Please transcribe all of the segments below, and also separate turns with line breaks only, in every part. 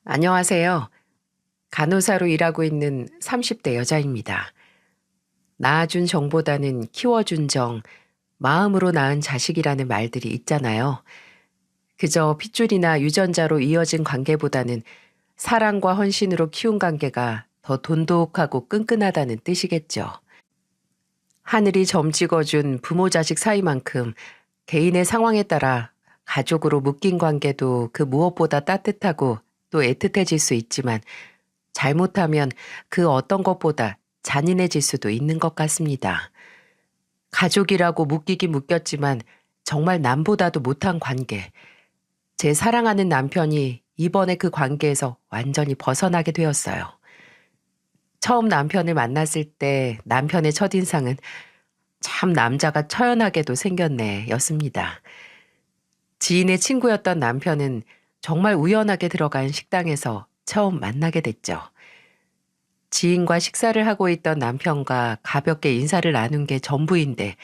안녕하세요. 간호사로 일하고 있는 30대 여자입니다. 낳아준 정보다는 키워준 정, 마음으로 낳은 자식이라는 말들이 있잖아요. 그저 핏줄이나 유전자로 이어진 관계보다는 사랑과 헌신으로 키운 관계가 더 돈독하고 끈끈하다는 뜻이겠죠. 하늘이 점 찍어준 부모 자식 사이만큼 개인의 상황에 따라 가족으로 묶인 관계도 그 무엇보다 따뜻하고 또 애틋해질 수 있지만 잘못하면 그 어떤 것보다 잔인해질 수도 있는 것 같습니다. 가족이라고 묶이긴 묶였지만 정말 남보다도 못한 관계. 제 사랑하는 남편이 이번에 그 관계에서 완전히 벗어나게 되었어요. 처음 남편을 만났을 때 남편의 첫인상은 참 남자가 처연하게도 생겼네 였습니다. 지인의 친구였던 남편은 정말 우연하게 들어간 식당에서 처음 만나게 됐죠. 지인과 식사를 하고 있던 남편과 가볍게 인사를 나눈 게 전부인데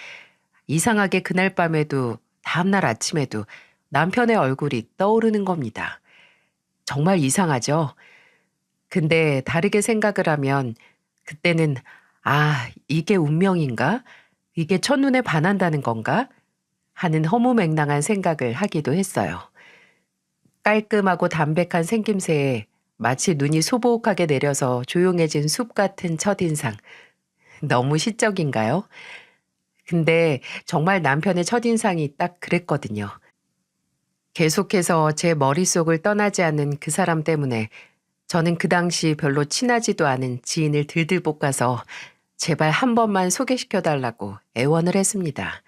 이상하게 그날 밤에도 다음날 아침에도 남편의 얼굴이 떠오르는 겁니다. 정말 이상하죠? 근데 다르게 생각을 하면 그때는 이게 운명인가? 이게 첫눈에 반한다는 건가? 하는 허무맹랑한 생각을 하기도 했어요. 깔끔하고 담백한 생김새에 마치 눈이 소복하게 내려서 조용해진 숲 같은 첫인상. 너무 시적인가요? 근데 정말 남편의 첫인상이 딱 그랬거든요. 계속해서 제 머릿속을 떠나지 않는 그 사람 때문에 저는 그 당시 별로 친하지도 않은 지인을 들들 볶아서 제발 한 번만 소개시켜달라고 애원을 했습니다.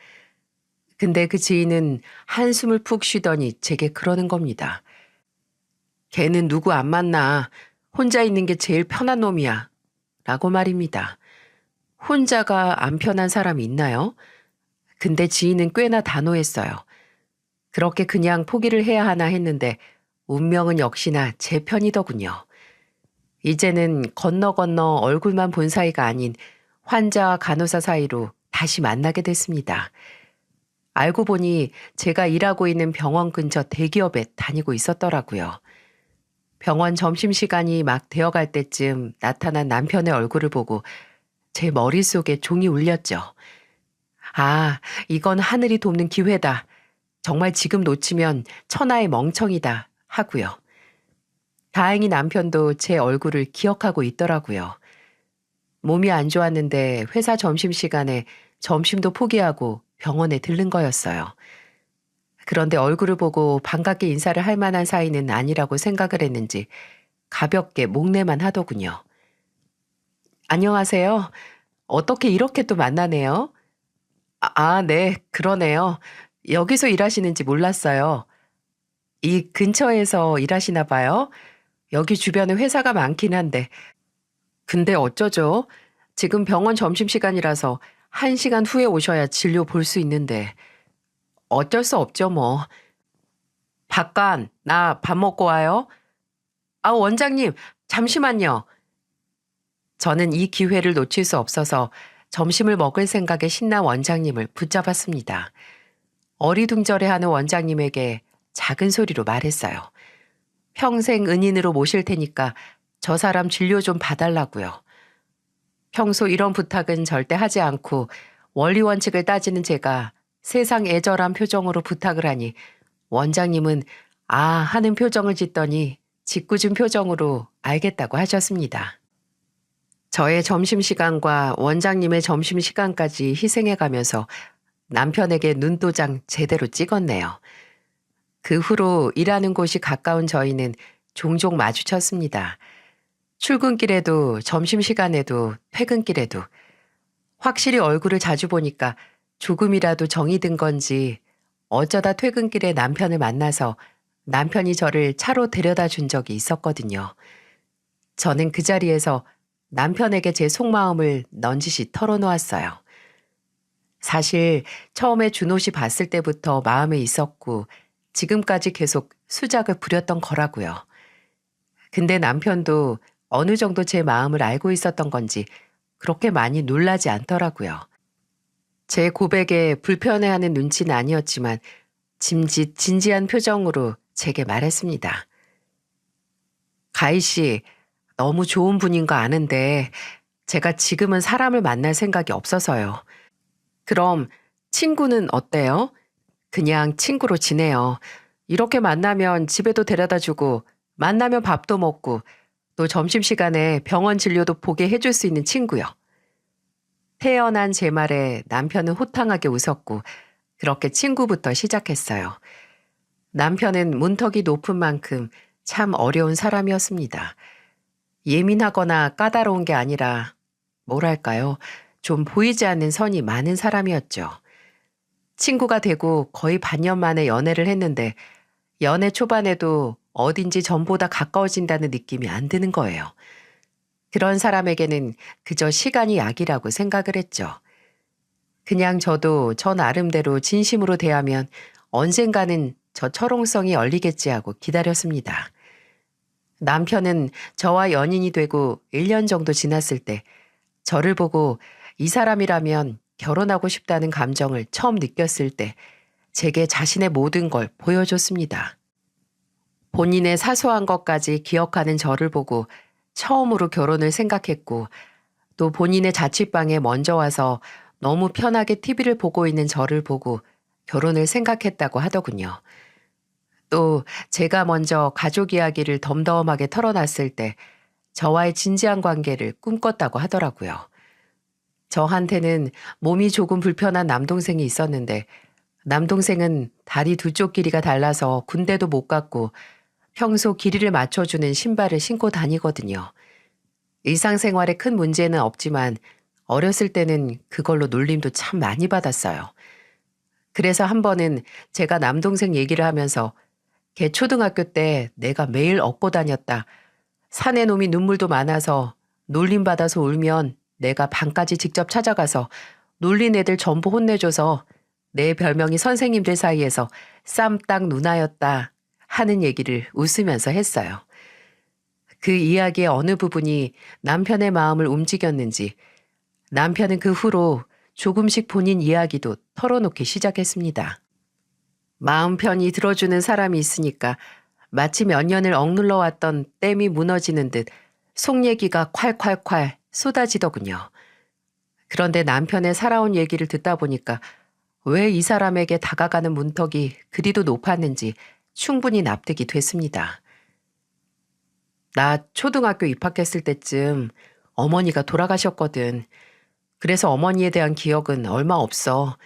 근데 그 지인은 한숨을 푹 쉬더니 제게 그러는 겁니다. 걔는 누구 안 만나. 혼자 있는 게 제일 편한 놈이야. 라고 말입니다. 혼자가 안 편한 사람이 있나요? 근데 지인은 꽤나 단호했어요. 그렇게 그냥 포기를 해야 하나 했는데 운명은 역시나 제 편이더군요. 이제는 건너 얼굴만 본 사이가 아닌 환자와 간호사 사이로 다시 만나게 됐습니다. 알고 보니 제가 일하고 있는 병원 근처 대기업에 다니고 있었더라고요. 병원 점심시간이 막 되어갈 때쯤 나타난 남편의 얼굴을 보고 제 머릿속에 종이 울렸죠. 이건 하늘이 돕는 기회다. 정말 지금 놓치면 천하의 멍청이다 하고요. 다행히 남편도 제 얼굴을 기억하고 있더라고요. 몸이 안 좋았는데 회사 점심시간에 점심도 포기하고 병원에 들른 거였어요. 그런데 얼굴을 보고 반갑게 인사를 할 만한 사이는 아니라고 생각을 했는지 가볍게 목례만 하더군요. 안녕하세요. 어떻게 이렇게 또 만나네요? 네, 그러네요. 여기서 일하시는지 몰랐어요. 이 근처에서 일하시나 봐요? 여기 주변에 회사가 많긴 한데. 근데 어쩌죠? 지금 병원 점심시간이라서 1시간 후에 오셔야 진료 볼 수 있는데. 어쩔 수 없죠, 뭐. 박간, 나 밥 먹고 와요. 원장님, 잠시만요. 저는 이 기회를 놓칠 수 없어서 점심을 먹을 생각에 신난 원장님을 붙잡았습니다. 어리둥절해하는 원장님에게 작은 소리로 말했어요. 평생 은인으로 모실 테니까 저 사람 진료 좀 봐달라고요. 평소 이런 부탁은 절대 하지 않고 원리 원칙을 따지는 제가 세상 애절한 표정으로 부탁을 하니 원장님은 하는 표정을 짓더니 짓궂은 표정으로 알겠다고 하셨습니다. 저의 점심시간과 원장님의 점심시간까지 희생해가면서 남편에게 눈도장 제대로 찍었네요. 그 후로 일하는 곳이 가까운 저희는 종종 마주쳤습니다. 출근길에도 점심시간에도 퇴근길에도 확실히 얼굴을 자주 보니까 조금이라도 정이 든 건지 어쩌다 퇴근길에 남편을 만나서 남편이 저를 차로 데려다 준 적이 있었거든요. 저는 그 자리에서 남편에게 제 속마음을 넌지시 털어놓았어요. 사실 처음에 준호 씨 봤을 때부터 마음에 있었고 지금까지 계속 수작을 부렸던 거라고요. 근데 남편도 어느 정도 제 마음을 알고 있었던 건지 그렇게 많이 놀라지 않더라고요. 제 고백에 불편해하는 눈치는 아니었지만 진지한 표정으로 제게 말했습니다. 가희 씨, 너무 좋은 분인 거 아는데 제가 지금은 사람을 만날 생각이 없어서요. 그럼 친구는 어때요? 그냥 친구로 지내요. 이렇게 만나면 집에도 데려다 주고 만나면 밥도 먹고 또 점심시간에 병원 진료도 보게 해줄 수 있는 친구요. 태어난 제 말에 남편은 호탕하게 웃었고 그렇게 친구부터 시작했어요. 남편은 문턱이 높은 만큼 참 어려운 사람이었습니다. 예민하거나 까다로운 게 아니라 뭐랄까요? 좀 보이지 않는 선이 많은 사람이었죠. 친구가 되고 거의 반년 만에 연애를 했는데 연애 초반에도 어딘지 전보다 가까워진다는 느낌이 안 드는 거예요. 그런 사람에게는 그저 시간이 약이라고 생각을 했죠. 그냥 저도 저 나름대로 진심으로 대하면 언젠가는 저 철옹성이 열리겠지 하고 기다렸습니다. 남편은 저와 연인이 되고 1년 정도 지났을 때 저를 보고 이 사람이라면 결혼하고 싶다는 감정을 처음 느꼈을 때 제게 자신의 모든 걸 보여줬습니다. 본인의 사소한 것까지 기억하는 저를 보고 처음으로 결혼을 생각했고 또 본인의 자취방에 먼저 와서 너무 편하게 TV를 보고 있는 저를 보고 결혼을 생각했다고 하더군요. 또 제가 먼저 가족 이야기를 덤덤하게 털어놨을 때 저와의 진지한 관계를 꿈꿨다고 하더라고요. 저한테는 몸이 조금 불편한 남동생이 있었는데 남동생은 다리 두 쪽 길이가 달라서 군대도 못 갔고 평소 길이를 맞춰주는 신발을 신고 다니거든요. 일상생활에 큰 문제는 없지만 어렸을 때는 그걸로 놀림도 참 많이 받았어요. 그래서 한 번은 제가 남동생 얘기를 하면서 걔 초등학교 때 내가 매일 업고 다녔다. 사내 놈이 눈물도 많아서 놀림받아서 울면 내가 방까지 직접 찾아가서 놀린 애들 전부 혼내줘서 내 별명이 선생님들 사이에서 쌈딱 누나였다 하는 얘기를 웃으면서 했어요. 그 이야기의 어느 부분이 남편의 마음을 움직였는지 남편은 그 후로 조금씩 본인 이야기도 털어놓기 시작했습니다. 마음 편히 들어주는 사람이 있으니까 마치 몇 년을 억눌러 왔던 댐이 무너지는 듯 속 얘기가 콸콸콸 쏟아지더군요. 그런데 남편의 살아온 얘기를 듣다 보니까 왜 이 사람에게 다가가는 문턱이 그리도 높았는지 충분히 납득이 됐습니다. 나 초등학교 입학했을 때쯤 어머니가 돌아가셨거든. 그래서 어머니에 대한 기억은 얼마 없어.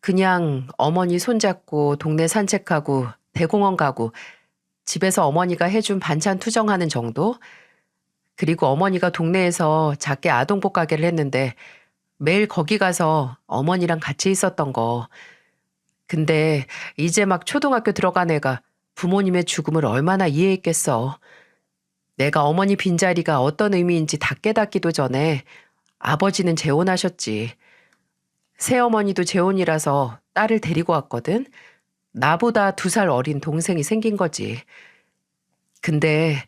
그냥 어머니 손잡고 동네 산책하고 대공원 가고 집에서 어머니가 해준 반찬 투정하는 정도? 그리고 어머니가 동네에서 작게 아동복 가게를 했는데 매일 거기 가서 어머니랑 같이 있었던 거. 근데 이제 막 초등학교 들어간 애가 부모님의 죽음을 얼마나 이해했겠어. 내가 어머니 빈자리가 어떤 의미인지 다 깨닫기도 전에 아버지는 재혼하셨지. 새어머니도 재혼이라서 딸을 데리고 왔거든. 나보다 2살 어린 동생이 생긴 거지. 근데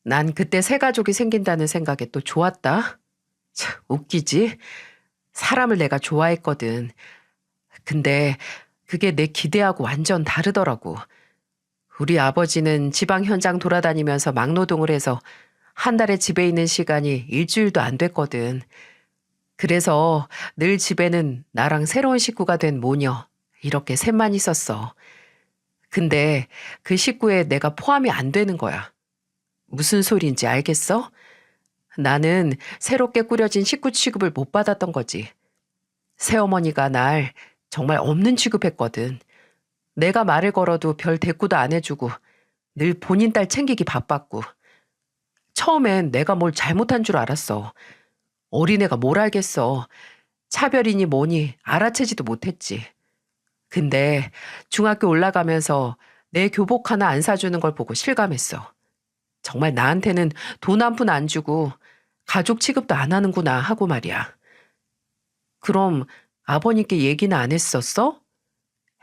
난 그때 새 가족이 생긴다는 생각에 또 좋았다. 참, 웃기지? 사람을 내가 좋아했거든. 근데 그게 내 기대하고 완전 다르더라고. 우리 아버지는 지방 현장 돌아다니면서 막노동을 해서 한 달에 집에 있는 시간이 일주일도 안 됐거든. 그래서 늘 집에는 나랑 새로운 식구가 된 모녀, 이렇게 셋만 있었어. 근데 그 식구에 내가 포함이 안 되는 거야. 무슨 소리인지 알겠어? 나는 새롭게 꾸려진 식구 취급을 못 받았던 거지. 새어머니가 날 정말 없는 취급했거든. 내가 말을 걸어도 별 대꾸도 안 해주고 늘 본인 딸 챙기기 바빴고. 처음엔 내가 뭘 잘못한 줄 알았어. 어린애가 뭘 알겠어. 차별이니 뭐니 알아채지도 못했지. 근데 중학교 올라가면서 내 교복 하나 안 사주는 걸 보고 실감했어. 정말 나한테는 돈 한 푼 안 주고 가족 취급도 안 하는구나 하고 말이야. 그럼 아버님께 얘기는 안 했었어?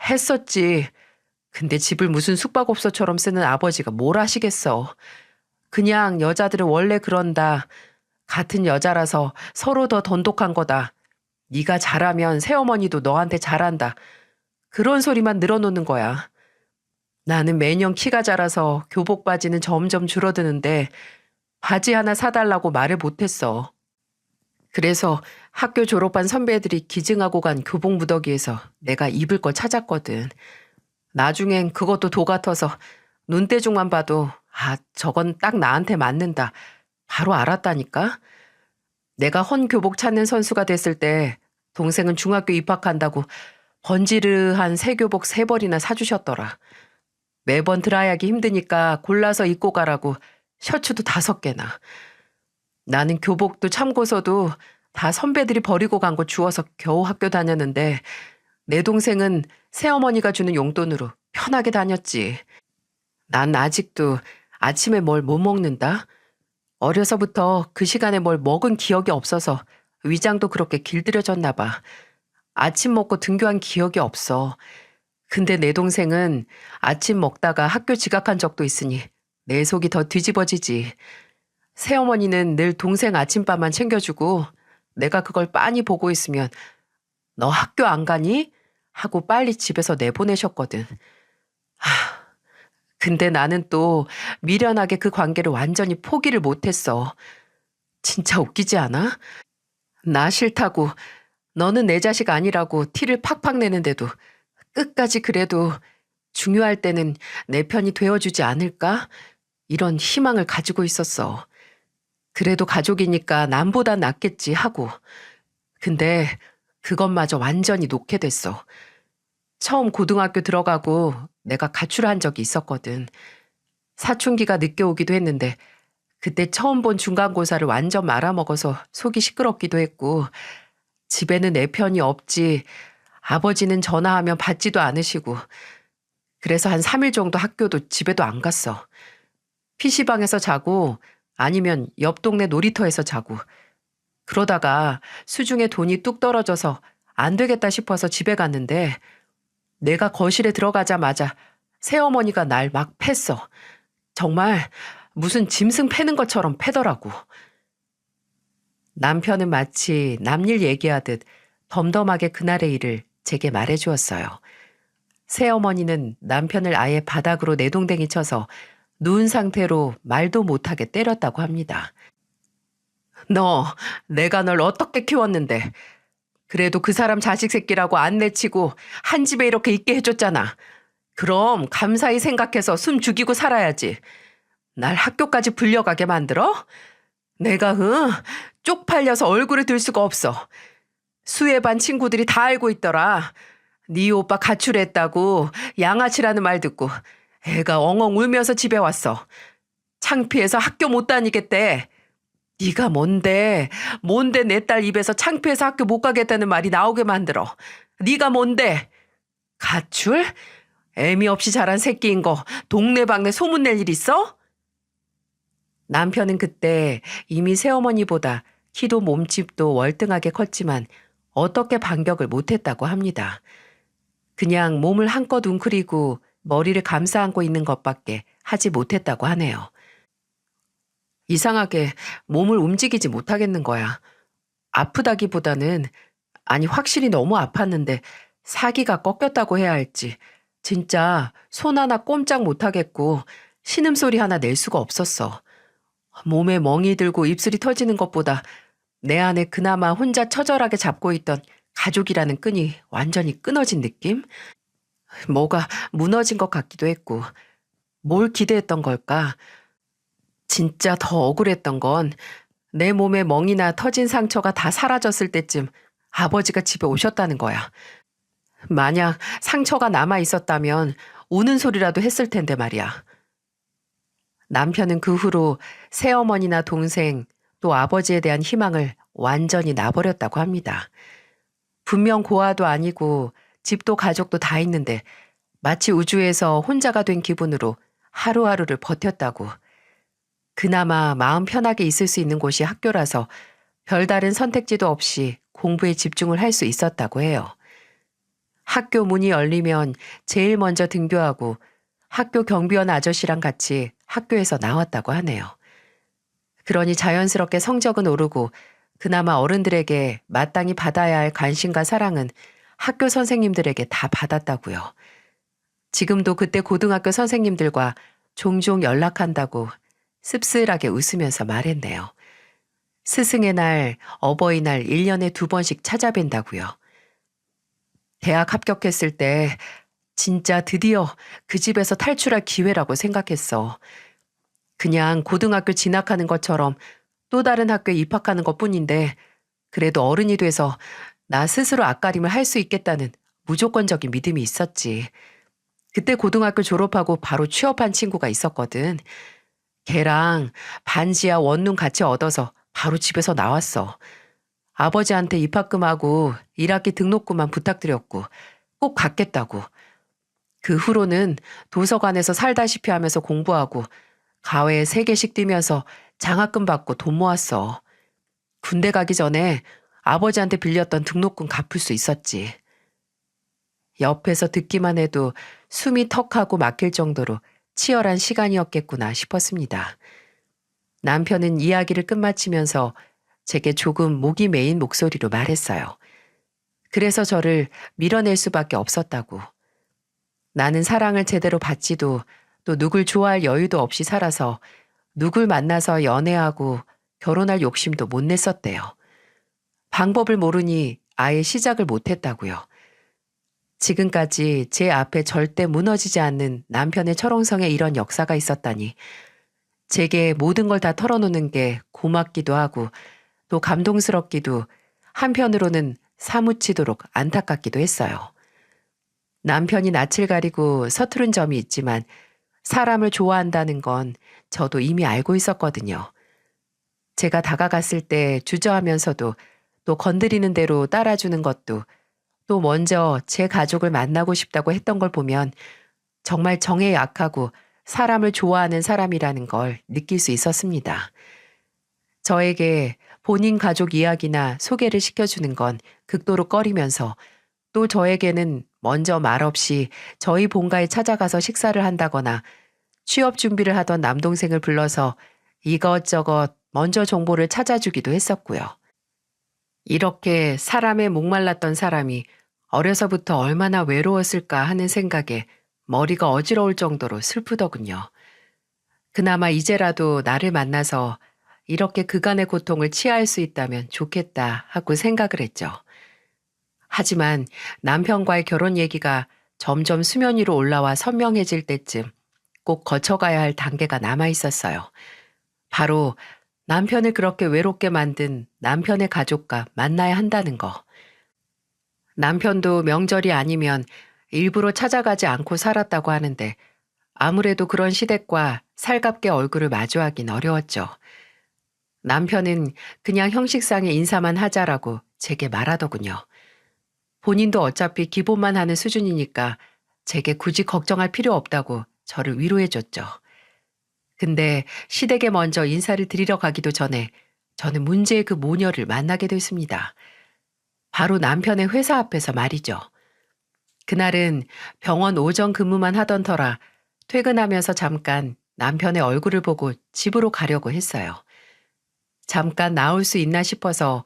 했었지. 근데 집을 무슨 숙박업소처럼 쓰는 아버지가 뭘 하시겠어. 그냥 여자들은 원래 그런다. 같은 여자라서 서로 더 돈독한 거다. 네가 잘하면 새어머니도 너한테 잘한다. 그런 소리만 늘어놓는 거야. 나는 매년 키가 자라서 교복 바지는 점점 줄어드는데 바지 하나 사달라고 말을 못했어. 그래서 학교 졸업한 선배들이 기증하고 간 교복 무더기에서 내가 입을 걸 찾았거든. 나중엔 그것도 도 같아서 눈대중만 봐도 저건 딱 나한테 맞는다. 바로 알았다니까. 내가 헌 교복 찾는 선수가 됐을 때 동생은 중학교 입학한다고 번지르한 새 교복 3벌이나 사주셨더라. 매번 드라이하기 힘드니까 골라서 입고 가라고 셔츠도 5개나. 나는 교복도 참고서도 다 선배들이 버리고 간 거 주워서 겨우 학교 다녔는데 내 동생은 새어머니가 주는 용돈으로 편하게 다녔지. 난 아직도 아침에 뭘 못 먹는다. 어려서부터 그 시간에 뭘 먹은 기억이 없어서 위장도 그렇게 길들여졌나 봐. 아침 먹고 등교한 기억이 없어. 근데 내 동생은 아침 먹다가 학교 지각한 적도 있으니 내 속이 더 뒤집어지지. 새어머니는 늘 동생 아침밥만 챙겨주고 내가 그걸 빤히 보고 있으면 너 학교 안 가니? 하고 빨리 집에서 내보내셨거든. 근데 나는 또 미련하게 그 관계를 완전히 포기를 못했어. 진짜 웃기지 않아? 나 싫다고 너는 내 자식 아니라고 티를 팍팍 내는데도 끝까지 그래도 중요할 때는 내 편이 되어주지 않을까? 이런 희망을 가지고 있었어. 그래도 가족이니까 남보단 낫겠지 하고. 근데 그것마저 완전히 놓게 됐어. 처음 고등학교 들어가고 내가 가출을 한 적이 있었거든. 사춘기가 늦게 오기도 했는데 그때 처음 본 중간고사를 완전 말아먹어서 속이 시끄럽기도 했고 집에는 내 편이 없지. 아버지는 전화하면 받지도 않으시고 그래서 한 3일 정도 학교도 집에도 안 갔어. PC방에서 자고 아니면 옆 동네 놀이터에서 자고 그러다가 수중에 돈이 뚝 떨어져서 안 되겠다 싶어서 집에 갔는데 내가 거실에 들어가자마자 새어머니가 날 막 팼어. 정말 무슨 짐승 패는 것처럼 패더라고. 남편은 마치 남일 얘기하듯 덤덤하게 그날의 일을 제게 말해주었어요. 새어머니는 남편을 아예 바닥으로 내동댕이 쳐서 누운 상태로 말도 못하게 때렸다고 합니다. 너, 내가 널 어떻게 키웠는데 그래도 그 사람 자식 새끼라고 안 내치고 한 집에 이렇게 있게 해줬잖아. 그럼 감사히 생각해서 숨 죽이고 살아야지. 날 학교까지 불려가게 만들어? 내가 쪽팔려서 얼굴을 들 수가 없어. 수혜 반 친구들이 다 알고 있더라. 네 오빠 가출했다고 양아치라는 말 듣고 애가 엉엉 울면서 집에 왔어. 창피해서 학교 못 다니겠대. 네가 뭔데 내 딸 입에서 창피해서 학교 못 가겠다는 말이 나오게 만들어. 네가 뭔데? 가출? 애미 없이 자란 새끼인 거 동네방네 소문낼 일 있어? 남편은 그때 이미 새어머니보다 키도 몸집도 월등하게 컸지만 어떻게 반격을 못했다고 합니다. 그냥 몸을 한껏 웅크리고 머리를 감싸 안고 있는 것밖에 하지 못했다고 하네요. 이상하게 몸을 움직이지 못하겠는 거야. 아프다기보다는 확실히 너무 아팠는데 사기가 꺾였다고 해야 할지 진짜 손 하나 꼼짝 못하겠고 신음소리 하나 낼 수가 없었어. 몸에 멍이 들고 입술이 터지는 것보다 내 안에 그나마 혼자 처절하게 잡고 있던 가족이라는 끈이 완전히 끊어진 느낌? 뭐가 무너진 것 같기도 했고 뭘 기대했던 걸까? 진짜 더 억울했던 건 내 몸에 멍이나 터진 상처가 다 사라졌을 때쯤 아버지가 집에 오셨다는 거야. 만약 상처가 남아 있었다면 우는 소리라도 했을 텐데 말이야. 남편은 그 후로 새어머니나 동생 또 아버지에 대한 희망을 완전히 놔버렸다고 합니다. 분명 고아도 아니고 집도 가족도 다 있는데 마치 우주에서 혼자가 된 기분으로 하루하루를 버텼다고. 그나마 마음 편하게 있을 수 있는 곳이 학교라서 별다른 선택지도 없이 공부에 집중을 할 수 있었다고 해요. 학교 문이 열리면 제일 먼저 등교하고 학교 경비원 아저씨랑 같이 학교에서 나왔다고 하네요. 그러니 자연스럽게 성적은 오르고 그나마 어른들에게 마땅히 받아야 할 관심과 사랑은 학교 선생님들에게 다 받았다고요. 지금도 그때 고등학교 선생님들과 종종 연락한다고 씁쓸하게 웃으면서 말했네요. 스승의 날, 어버이날 1년에 2번씩 찾아뵌다고요. 대학 합격했을 때 진짜 드디어 그 집에서 탈출할 기회라고 생각했어. 그냥 고등학교 진학하는 것처럼 또 다른 학교에 입학하는 것뿐인데 그래도 어른이 돼서 나 스스로 앞가림을 할 수 있겠다는 무조건적인 믿음이 있었지. 그때 고등학교 졸업하고 바로 취업한 친구가 있었거든. 걔랑 반지하 원룸 같이 얻어서 바로 집에서 나왔어. 아버지한테 입학금하고 1학기 등록금만 부탁드렸고 꼭 갚겠다고. 그 후로는 도서관에서 살다시피 하면서 공부하고 가외에 3개씩 뛰면서 장학금 받고 돈 모았어. 군대 가기 전에 아버지한테 빌렸던 등록금 갚을 수 있었지. 옆에서 듣기만 해도 숨이 턱하고 막힐 정도로 치열한 시간이었겠구나 싶었습니다. 남편은 이야기를 끝마치면서 제게 조금 목이 메인 목소리로 말했어요. 그래서 저를 밀어낼 수밖에 없었다고. 나는 사랑을 제대로 받지도 또 누굴 좋아할 여유도 없이 살아서 누굴 만나서 연애하고 결혼할 욕심도 못 냈었대요. 방법을 모르니 아예 시작을 못 했다고요. 지금까지 제 앞에 절대 무너지지 않는 남편의 철옹성에 이런 역사가 있었다니 제게 모든 걸 다 털어놓는 게 고맙기도 하고 또 감동스럽기도 한편으로는 사무치도록 안타깝기도 했어요. 남편이 낯을 가리고 서투른 점이 있지만 사람을 좋아한다는 건 저도 이미 알고 있었거든요. 제가 다가갔을 때 주저하면서도 또 건드리는 대로 따라주는 것도 또 먼저 제 가족을 만나고 싶다고 했던 걸 보면 정말 정에 약하고 사람을 좋아하는 사람이라는 걸 느낄 수 있었습니다. 저에게 본인 가족 이야기나 소개를 시켜주는 건 극도로 꺼리면서 또 저에게는 먼저 말없이 저희 본가에 찾아가서 식사를 한다거나 취업 준비를 하던 남동생을 불러서 이것저것 먼저 정보를 찾아주기도 했었고요. 이렇게 사람에 목말랐던 사람이 어려서부터 얼마나 외로웠을까 하는 생각에 머리가 어지러울 정도로 슬프더군요. 그나마 이제라도 나를 만나서 이렇게 그간의 고통을 치유할 수 있다면 좋겠다 하고 생각을 했죠. 하지만 남편과의 결혼 얘기가 점점 수면 위로 올라와 선명해질 때쯤 꼭 거쳐가야 할 단계가 남아 있었어요. 바로 남편을 그렇게 외롭게 만든 남편의 가족과 만나야 한다는 거. 남편도 명절이 아니면 일부러 찾아가지 않고 살았다고 하는데 아무래도 그런 시댁과 살갑게 얼굴을 마주하긴 어려웠죠. 남편은 그냥 형식상의 인사만 하자라고 제게 말하더군요. 본인도 어차피 기본만 하는 수준이니까 제게 굳이 걱정할 필요 없다고 저를 위로해줬죠. 근데 시댁에 먼저 인사를 드리러 가기도 전에 저는 문제의 그 모녀를 만나게 됐습니다. 바로 남편의 회사 앞에서 말이죠. 그날은 병원 오전 근무만 하던 터라 퇴근하면서 잠깐 남편의 얼굴을 보고 집으로 가려고 했어요. 잠깐 나올 수 있나 싶어서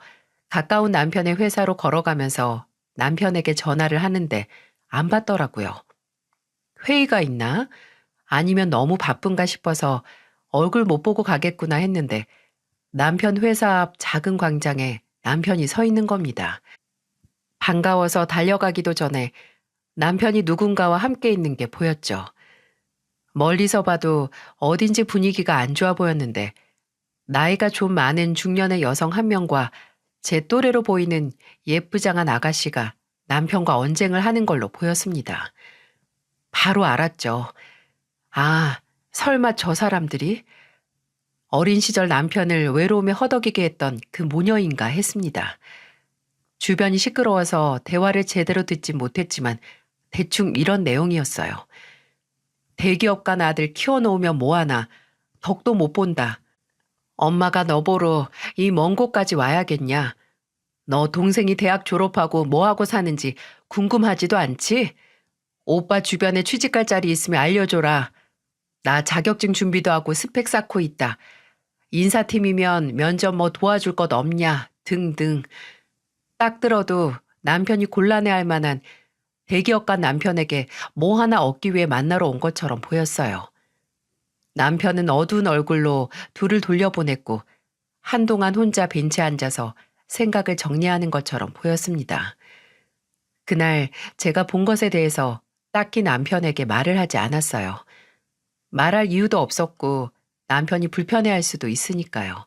가까운 남편의 회사로 걸어가면서 남편에게 전화를 하는데 안 받더라고요. 회의가 있나? 아니면 너무 바쁜가 싶어서 얼굴 못 보고 가겠구나 했는데 남편 회사 앞 작은 광장에 남편이 서 있는 겁니다. 반가워서 달려가기도 전에 남편이 누군가와 함께 있는 게 보였죠. 멀리서 봐도 어딘지 분위기가 안 좋아 보였는데 나이가 좀 많은 중년의 여성 한 명과 제 또래로 보이는 예쁘장한 아가씨가 남편과 언쟁을 하는 걸로 보였습니다. 바로 알았죠. 아, 설마 저 사람들이? 어린 시절 남편을 외로움에 허덕이게 했던 그 모녀인가 했습니다. 주변이 시끄러워서 대화를 제대로 듣지 못했지만 대충 이런 내용이었어요. 대기업 간 아들 키워놓으면 뭐하나. 덕도 못 본다. 엄마가 너 보러 이 먼 곳까지 와야겠냐. 너 동생이 대학 졸업하고 뭐하고 사는지 궁금하지도 않지? 오빠 주변에 취직할 자리 있으면 알려줘라. 나 자격증 준비도 하고 스펙 쌓고 있다. 인사팀이면 면접 뭐 도와줄 것 없냐 등등. 딱 들어도 남편이 곤란해할 만한 대기업 간 남편에게 뭐 하나 얻기 위해 만나러 온 것처럼 보였어요. 남편은 어두운 얼굴로 둘을 돌려보냈고 한동안 혼자 벤치에 앉아서 생각을 정리하는 것처럼 보였습니다. 그날 제가 본 것에 대해서 딱히 남편에게 말을 하지 않았어요. 말할 이유도 없었고 남편이 불편해할 수도 있으니까요.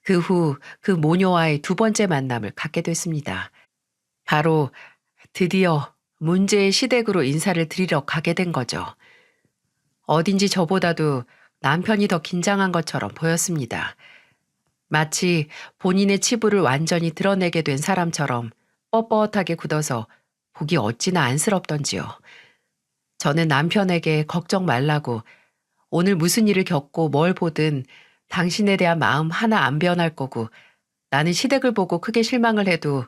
그 후 그 모녀와의 두 번째 만남을 갖게 됐습니다. 바로 드디어 문제의 시댁으로 인사를 드리러 가게 된 거죠. 어딘지 저보다도 남편이 더 긴장한 것처럼 보였습니다. 마치 본인의 치부를 완전히 드러내게 된 사람처럼 뻣뻣하게 굳어서 보기 어찌나 안쓰럽던지요. 저는 남편에게 걱정 말라고 오늘 무슨 일을 겪고 뭘 보든 당신에 대한 마음 하나 안 변할 거고 나는 시댁을 보고 크게 실망을 해도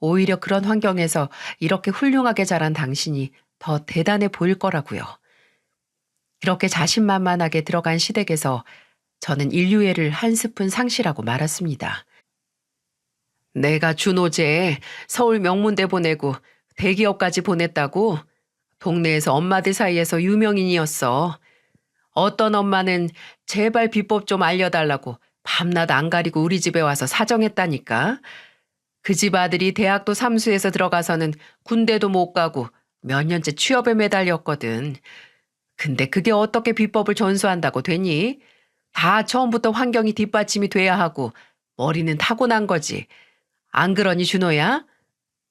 오히려 그런 환경에서 이렇게 훌륭하게 자란 당신이 더 대단해 보일 거라고요. 그렇게 자신만만하게 들어간 시댁에서 저는 인류애를 한 스푼 상실하고 말았습니다. 내가 준호제 서울 명문대 보내고 대기업까지 보냈다고? 동네에서 엄마들 사이에서 유명인이었어. 어떤 엄마는 제발 비법 좀 알려달라고 밤낮 안 가리고 우리 집에 와서 사정했다니까. 그 집 아들이 대학도 삼수해서 들어가서는 군대도 못 가고 몇 년째 취업에 매달렸거든. 근데 그게 어떻게 비법을 전수한다고 되니? 다 처음부터 환경이 뒷받침이 돼야 하고 머리는 타고난 거지. 안 그러니 준호야?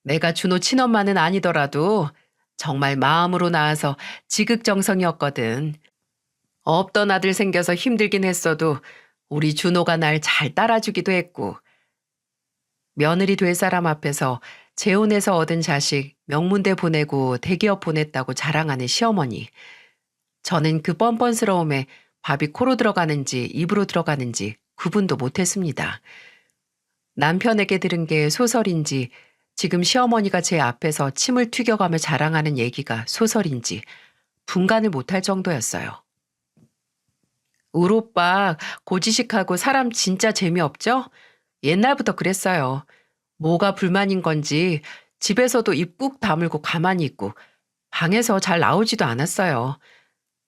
내가 준호 친엄마는 아니더라도 정말 마음으로 낳아서 지극정성이었거든. 없던 아들 생겨서 힘들긴 했어도 우리 준호가 날 잘 따라주기도 했고 며느리 될 사람 앞에서 재혼해서 얻은 자식 명문대 보내고 대기업 보냈다고 자랑하는 시어머니. 저는 그 뻔뻔스러움에 밥이 코로 들어가는지 입으로 들어가는지 구분도 못했습니다. 남편에게 들은 게 소설인지 지금 시어머니가 제 앞에서 침을 튀겨가며 자랑하는 얘기가 소설인지 분간을 못할 정도였어요. 울 오빠 고지식하고 사람 진짜 재미없죠? 옛날부터 그랬어요. 뭐가 불만인 건지 집에서도 입 꾹 다물고 가만히 있고 방에서 잘 나오지도 않았어요.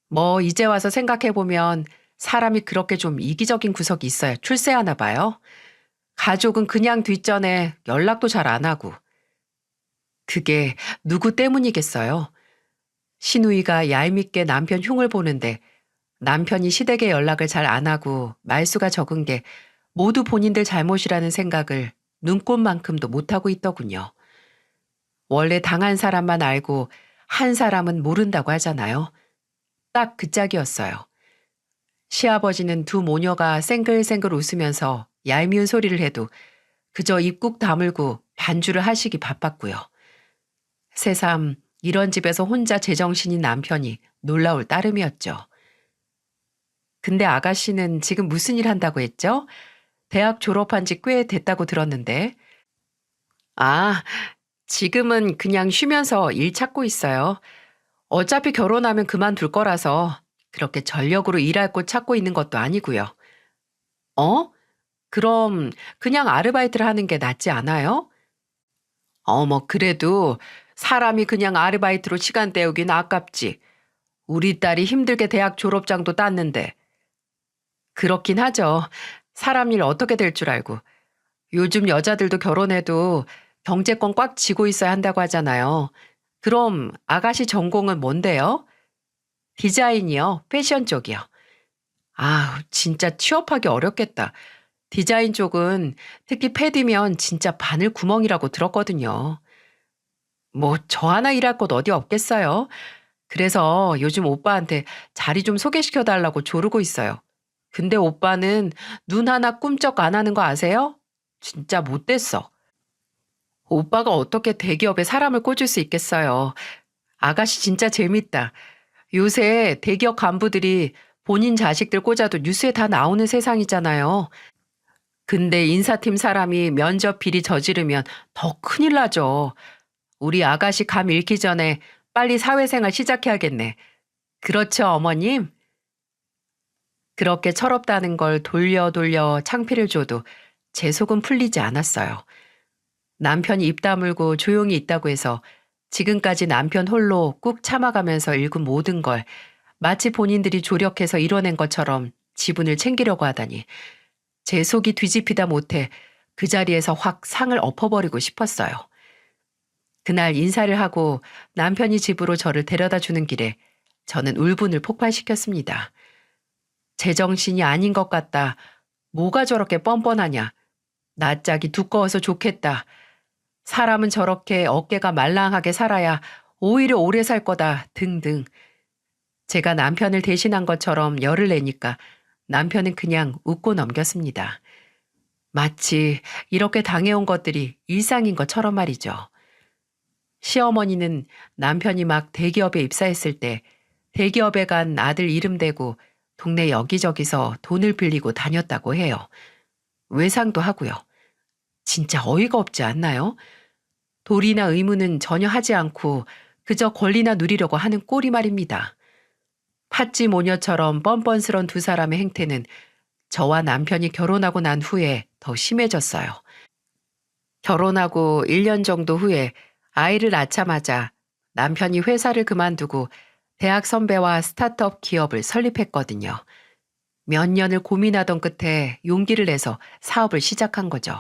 뭐 이제 와서 생각해보면 사람이 그렇게 좀 이기적인 구석이 있어야 출세하나 봐요. 가족은 그냥 뒷전에 연락도 잘 안 하고. 그게 누구 때문이겠어요? 시누이가 얄밉게 남편 흉을 보는데 남편이 시댁에 연락을 잘 안 하고 말수가 적은 게 모두 본인들 잘못이라는 생각을 눈꼽만큼도 못하고 있더군요. 원래 당한 사람만 알고 한 사람은 모른다고 하잖아요. 딱 그 짝이었어요. 시아버지는 두 모녀가 생글생글 웃으면서 얄미운 소리를 해도 그저 입국 다물고 반주를 하시기 바빴고요. 새삼 이런 집에서 혼자 제정신인 남편이 놀라울 따름이었죠. 근데 아가씨는 지금 무슨 일 한다고 했죠? 대학 졸업한 지 꽤 됐다고 들었는데. 아, 지금은 그냥 쉬면서 일 찾고 있어요. 어차피 결혼하면 그만둘 거라서 그렇게 전력으로 일할 곳 찾고 있는 것도 아니고요. 어? 그럼 그냥 아르바이트를 하는 게 낫지 않아요? 뭐 그래도 사람이 그냥 아르바이트로 시간 때우긴 아깝지. 우리 딸이 힘들게 대학 졸업장도 땄는데. 그렇긴 하죠. 사람 일 어떻게 될 줄 알고. 요즘 여자들도 결혼해도 경제권 꽉 쥐고 있어야 한다고 하잖아요. 그럼 아가씨 전공은 뭔데요? 디자인이요. 패션 쪽이요. 아, 진짜 취업하기 어렵겠다. 디자인 쪽은 특히 패디면 진짜 바늘 구멍이라고 들었거든요. 뭐 저 하나 일할 곳 어디 없겠어요. 그래서 요즘 오빠한테 자리 좀 소개시켜 달라고 조르고 있어요. 근데 오빠는 눈 하나 꿈쩍 안 하는 거 아세요? 진짜 못됐어. 오빠가 어떻게 대기업에 사람을 꽂을 수 있겠어요. 아가씨 진짜 재밌다. 요새 대기업 간부들이 본인 자식들 꽂아도 뉴스에 다 나오는 세상이잖아요. 근데 인사팀 사람이 면접 비리 저지르면 더 큰일 나죠. 우리 아가씨 감 잃기 전에 빨리 사회생활 시작해야겠네. 그렇죠, 어머님? 그렇게 철없다는 걸 돌려 돌려 창피를 줘도 제 속은 풀리지 않았어요. 남편이 입 다물고 조용히 있다고 해서 지금까지 남편 홀로 꾹 참아가면서 일군 모든 걸 마치 본인들이 조력해서 이뤄낸 것처럼 지분을 챙기려고 하다니 제 속이 뒤집히다 못해 그 자리에서 확 상을 엎어버리고 싶었어요. 그날 인사를 하고 남편이 집으로 저를 데려다 주는 길에 저는 울분을 폭발시켰습니다. 제정신이 아닌 것 같다. 뭐가 저렇게 뻔뻔하냐. 낯짝이 두꺼워서 좋겠다. 사람은 저렇게 어깨가 말랑하게 살아야 오히려 오래 살 거다 등등. 제가 남편을 대신한 것처럼 열을 내니까 남편은 그냥 웃고 넘겼습니다. 마치 이렇게 당해온 것들이 일상인 것처럼 말이죠. 시어머니는 남편이 막 대기업에 입사했을 때 대기업에 간 아들 이름 대고 동네 여기저기서 돈을 빌리고 다녔다고 해요. 외상도 하고요. 진짜 어이가 없지 않나요? 도리나 의무는 전혀 하지 않고 그저 권리나 누리려고 하는 꼴이 말입니다. 팥쥐 모녀처럼 뻔뻔스런 두 사람의 행태는 저와 남편이 결혼하고 난 후에 더 심해졌어요. 결혼하고 1년 정도 후에 아이를 낳자마자 남편이 회사를 그만두고 대학 선배와 스타트업 기업을 설립했거든요. 몇 년을 고민하던 끝에 용기를 내서 사업을 시작한 거죠.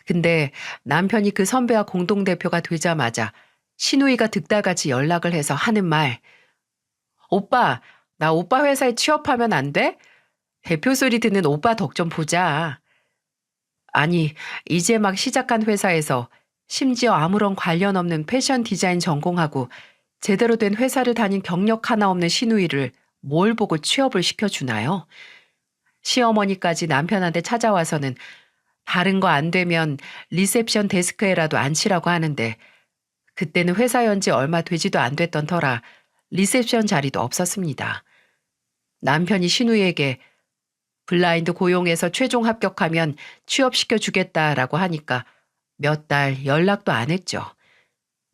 근데 남편이 그 선배와 공동대표가 되자마자 시누이가 득달같이 연락을 해서 하는 말, 오빠, 나 오빠 회사에 취업하면 안 돼? 대표 소리 듣는 오빠 덕 좀 보자. 아니, 이제 막 시작한 회사에서 심지어 아무런 관련 없는 패션 디자인 전공하고 제대로 된 회사를 다닌 경력 하나 없는 시누이를 뭘 보고 취업을 시켜주나요? 시어머니까지 남편한테 찾아와서는 다른 거 안 되면 리셉션 데스크에라도 앉히라고 하는데 그때는 회사 연지 얼마 되지도 안 됐던 터라 리셉션 자리도 없었습니다. 남편이 신우에게 블라인드 고용해서 최종 합격하면 취업시켜 주겠다라고 하니까 몇 달 연락도 안 했죠.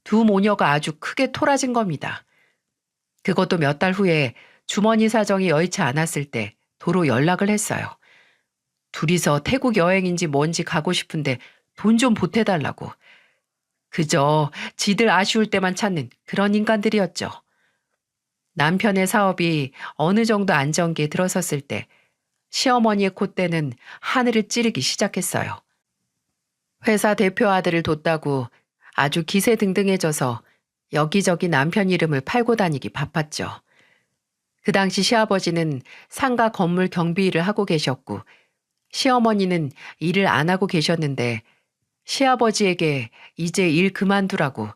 두 모녀가 아주 크게 토라진 겁니다. 그것도 몇 달 후에 주머니 사정이 여의치 않았을 때 도로 연락을 했어요. 둘이서 태국 여행인지 뭔지 가고 싶은데 돈 좀 보태달라고. 그저 지들 아쉬울 때만 찾는 그런 인간들이었죠. 남편의 사업이 어느 정도 안정기에 들어섰을 때 시어머니의 콧대는 하늘을 찌르기 시작했어요. 회사 대표 아들을 뒀다고 아주 기세등등해져서 여기저기 남편 이름을 팔고 다니기 바빴죠. 그 당시 시아버지는 상가 건물 경비 일을 하고 계셨고 시어머니는 일을 안 하고 계셨는데 시아버지에게 이제 일 그만두라고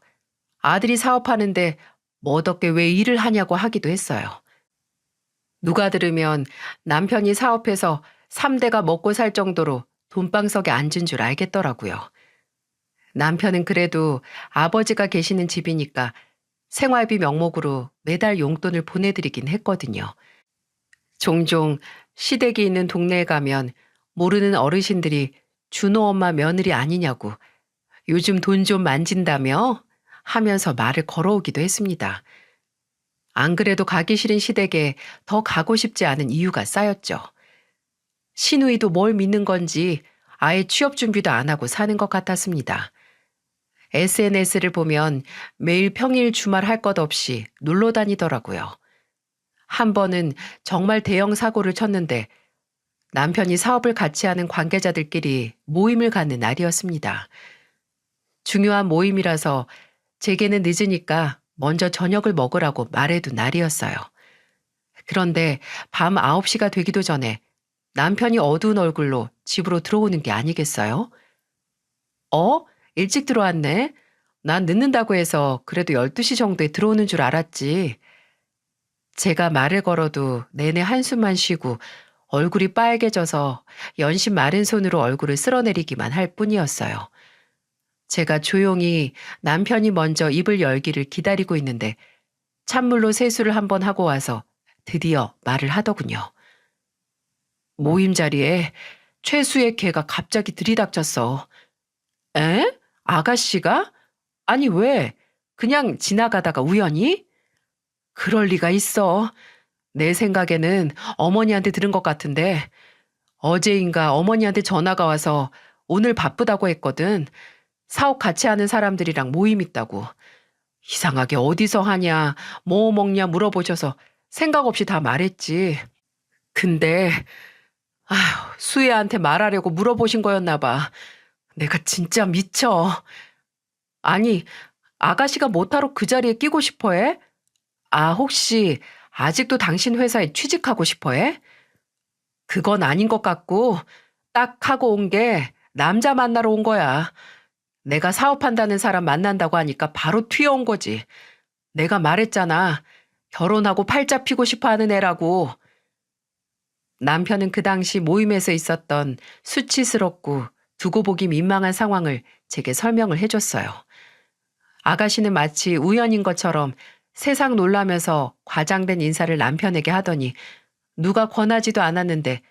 아들이 사업하는데 뭐덕게 왜 일을 하냐고 하기도 했어요. 누가 들으면 남편이 사업해서 3대가 먹고 살 정도로 돈방석에 앉은 줄 알겠더라고요. 남편은 그래도 아버지가 계시는 집이니까 생활비 명목으로 매달 용돈을 보내드리긴 했거든요. 종종 시댁이 있는 동네에 가면 모르는 어르신들이 준호 엄마 며느리 아니냐고 요즘 돈 좀 만진다며 하면서 말을 걸어오기도 했습니다. 안 그래도 가기 싫은 시댁에 더 가고 싶지 않은 이유가 쌓였죠. 시누이도 뭘 믿는 건지 아예 취업 준비도 안 하고 사는 것 같았습니다. SNS를 보면 매일 평일 주말 할 것 없이 놀러 다니더라고요. 한 번은 정말 대형 사고를 쳤는데 남편이 사업을 같이 하는 관계자들끼리 모임을 갖는 날이었습니다. 중요한 모임이라서 제게는 늦으니까 먼저 저녁을 먹으라고 말해둔 날이었어요. 그런데 밤 9시가 되기도 전에 남편이 어두운 얼굴로 집으로 들어오는 게 아니겠어요? 일찍 들어왔네. 난 늦는다고 해서 그래도 12시 정도에 들어오는 줄 알았지. 제가 말을 걸어도 내내 한숨만 쉬고 얼굴이 빨개져서 연신 마른 손으로 얼굴을 쓸어내리기만 할 뿐이었어요. 제가 조용히 남편이 먼저 입을 열기를 기다리고 있는데 찬물로 세수를 한번 하고 와서 드디어 말을 하더군요. 모임 자리에 최수의 개가 갑자기 들이닥쳤어. 에? 아가씨가? 아니 왜? 그냥 지나가다가 우연히? 그럴 리가 있어. 내 생각에는 어머니한테 들은 것 같은데 어제인가 어머니한테 전화가 와서 오늘 바쁘다고 했거든. 사업 같이 하는 사람들이랑 모임 있다고. 이상하게 어디서 하냐, 뭐 먹냐 물어보셔서 생각 없이 다 말했지. 근데 아휴, 수혜한테 말하려고 물어보신 거였나 봐. 내가 진짜 미쳐. 아니, 아가씨가 뭐하러 그 자리에 끼고 싶어 해? 아, 혹시 아직도 당신 회사에 취직하고 싶어 해? 그건 아닌 것 같고 딱 하고 온 게 남자 만나러 온 거야. 내가 사업한다는 사람 만난다고 하니까 바로 튀어온 거지. 내가 말했잖아. 결혼하고 팔자 피고 싶어 하는 애라고. 남편은 그 당시 모임에서 있었던 수치스럽고 두고 보기 민망한 상황을 제게 설명을 해줬어요. 아가씨는 마치 우연인 것처럼 세상 놀라면서 과장된 인사를 남편에게 하더니 누가 권하지도 않았는데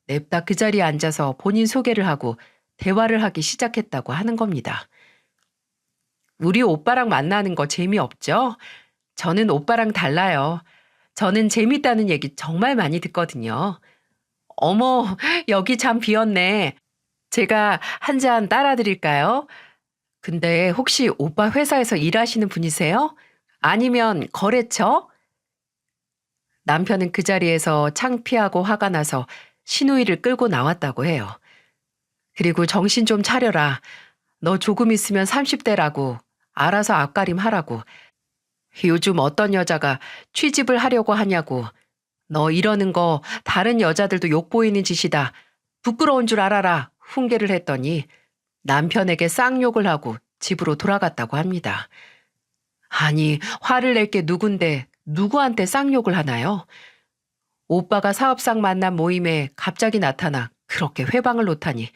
냅다 그 자리에 앉아서 본인 소개를 하고 대화를 하기 시작했다고 하는 겁니다. 우리 오빠랑 만나는 거 재미없죠? 저는 오빠랑 달라요. 저는 재밌다는 얘기 정말 많이 듣거든요. 어머, 여기 잠 비었네. 제가 한 잔 따라 드릴까요? 근데 혹시 오빠 회사에서 일하시는 분이세요? 아니면 거래처? 남편은 그 자리에서 창피하고 화가 나서 신우이를 끌고 나왔다고 해요. 그리고 정신 좀 차려라. 너 조금 있으면 30대라고. 알아서 앞가림 하라고. 요즘 어떤 여자가 취집을 하려고 하냐고. 너 이러는 거 다른 여자들도 욕보이는 짓이다. 부끄러운 줄 알아라. 훈계를 했더니 남편에게 쌍욕을 하고 집으로 돌아갔다고 합니다. 아니, 화를 낼 게 누군데 누구한테 쌍욕을 하나요? 오빠가 사업상 만난 모임에 갑자기 나타나 그렇게 회방을 놓다니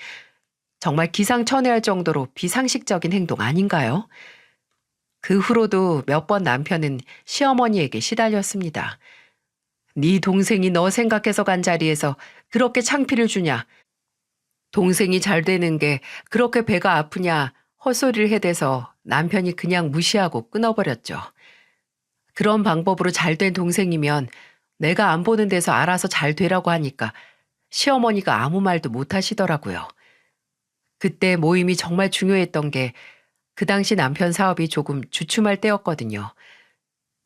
정말 기상천외할 정도로 비상식적인 행동 아닌가요? 그 후로도 몇 번 남편은 시어머니에게 시달렸습니다. 네 동생이 너 생각해서 간 자리에서 그렇게 창피를 주냐? 동생이 잘 되는 게 그렇게 배가 아프냐? 헛소리를 해대서 남편이 그냥 무시하고 끊어버렸죠. 그런 방법으로 잘 된 동생이면 내가 안 보는 데서 알아서 잘 되라고 하니까 시어머니가 아무 말도 못 하시더라고요. 그때 모임이 정말 중요했던 게 그 당시 남편 사업이 조금 주춤할 때였거든요.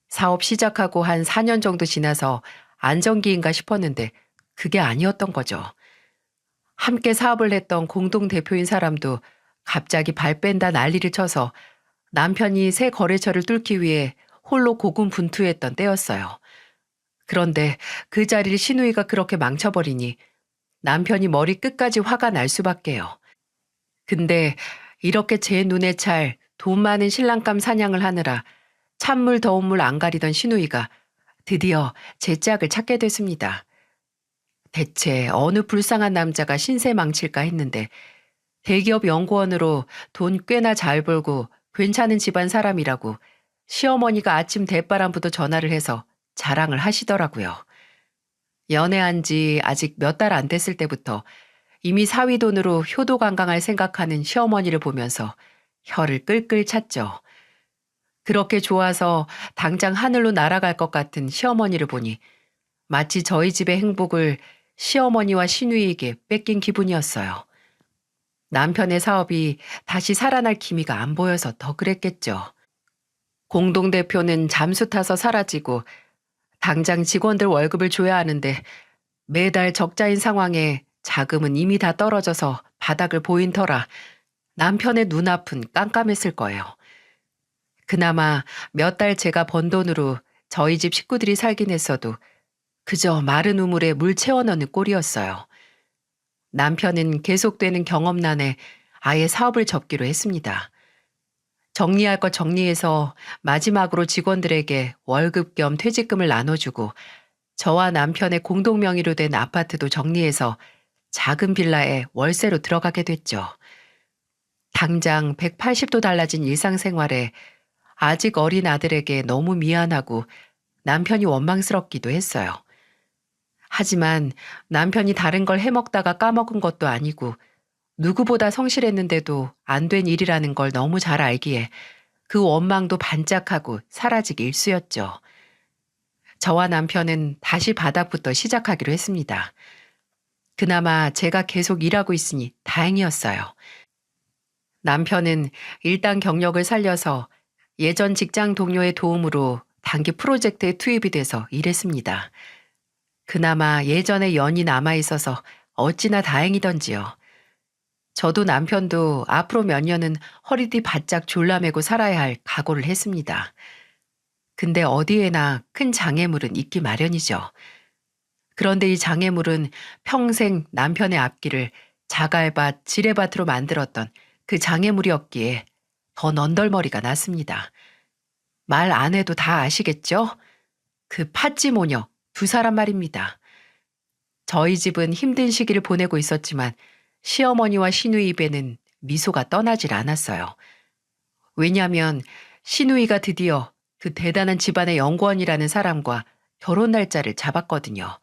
사업 시작하고 한 4년 정도 지나서 안정기인가 싶었는데 그게 아니었던 거죠. 함께 사업을 했던 공동대표인 사람도 갑자기 발 뺀다 난리를 쳐서 남편이 새 거래처를 뚫기 위해 홀로 고군분투했던 때였어요. 그런데 그 자리를 시누이가 그렇게 망쳐버리니 남편이 머리 끝까지 화가 날 수밖에요. 근데 이렇게 제 눈에 찰 돈 많은 신랑감 사냥을 하느라 찬물 더운 물 안 가리던 시누이가 드디어 제 짝을 찾게 됐습니다. 대체 어느 불쌍한 남자가 신세 망칠까 했는데 대기업 연구원으로 돈 꽤나 잘 벌고 괜찮은 집안 사람이라고 시어머니가 아침 대바람부터 전화를 해서 자랑을 하시더라고요. 연애한 지 아직 몇 달 안 됐을 때부터 이미 사위 돈으로 효도관광할 생각하는 시어머니를 보면서 혀를 끌끌 찼죠. 그렇게 좋아서 당장 하늘로 날아갈 것 같은 시어머니를 보니 마치 저희 집의 행복을 시어머니와 시누이에게 뺏긴 기분이었어요. 남편의 사업이 다시 살아날 기미가 안 보여서 더 그랬겠죠. 공동대표는 잠수 타서 사라지고 당장 직원들 월급을 줘야 하는데 매달 적자인 상황에 자금은 이미 다 떨어져서 바닥을 보인 터라 남편의 눈앞은 깜깜했을 거예요. 그나마 몇 달 제가 번 돈으로 저희 집 식구들이 살긴 했어도 그저 마른 우물에 물 채워넣는 꼴이었어요. 남편은 계속되는 경험난에 아예 사업을 접기로 했습니다. 정리할 것 정리해서 마지막으로 직원들에게 월급 겸 퇴직금을 나눠주고 저와 남편의 공동 명의로 된 아파트도 정리해서 작은 빌라에 월세로 들어가게 됐죠. 당장 180도 달라진 일상생활에 아직 어린 아들에게 너무 미안하고 남편이 원망스럽기도 했어요. 하지만 남편이 다른 걸 해먹다가 까먹은 것도 아니고 누구보다 성실했는데도 안 된 일이라는 걸 너무 잘 알기에 그 원망도 반짝하고 사라지기 일쑤였죠. 저와 남편은 다시 바닥부터 시작하기로 했습니다. 그나마 제가 계속 일하고 있으니 다행이었어요. 남편은 일단 경력을 살려서 예전 직장 동료의 도움으로 단기 프로젝트에 투입이 돼서 일했습니다. 그나마 예전의 연이 남아있어서 어찌나 다행이던지요. 저도 남편도 앞으로 몇 년은 허리띠 바짝 졸라매고 살아야 할 각오를 했습니다. 근데 어디에나 큰 장애물은 있기 마련이죠. 그런데 이 장애물은 평생 남편의 앞길을 자갈밭, 지뢰밭으로 만들었던 그 장애물이었기에 더 넌덜머리가 났습니다. 말 안 해도 다 아시겠죠? 그 팥쥐 모녀 두 사람 말입니다. 저희 집은 힘든 시기를 보내고 있었지만 시어머니와 시누이 입에는 미소가 떠나질 않았어요. 왜냐하면 시누이가 드디어 그 대단한 집안의 연구원이라는 사람과 결혼 날짜를 잡았거든요.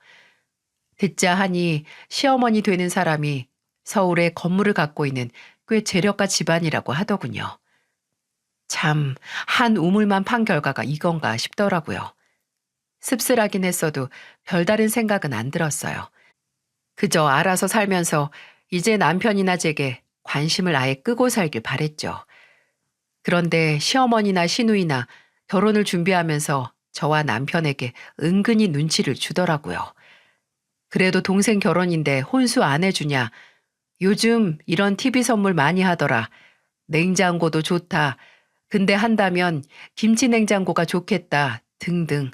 듣자 하니 시어머니 되는 사람이 서울에 건물을 갖고 있는 꽤 재력가 집안이라고 하더군요. 참, 한 우물만 판 결과가 이건가 싶더라고요. 씁쓸하긴 했어도 별다른 생각은 안 들었어요. 그저 알아서 살면서 이제 남편이나 제게 관심을 아예 끄고 살길 바랬죠. 그런데 시어머니나 시누이나 결혼을 준비하면서 저와 남편에게 은근히 눈치를 주더라고요. 그래도 동생 결혼인데 혼수 안 해주냐. 요즘 이런 TV 선물 많이 하더라. 냉장고도 좋다. 근데 한다면 김치 냉장고가 좋겠다. 등등.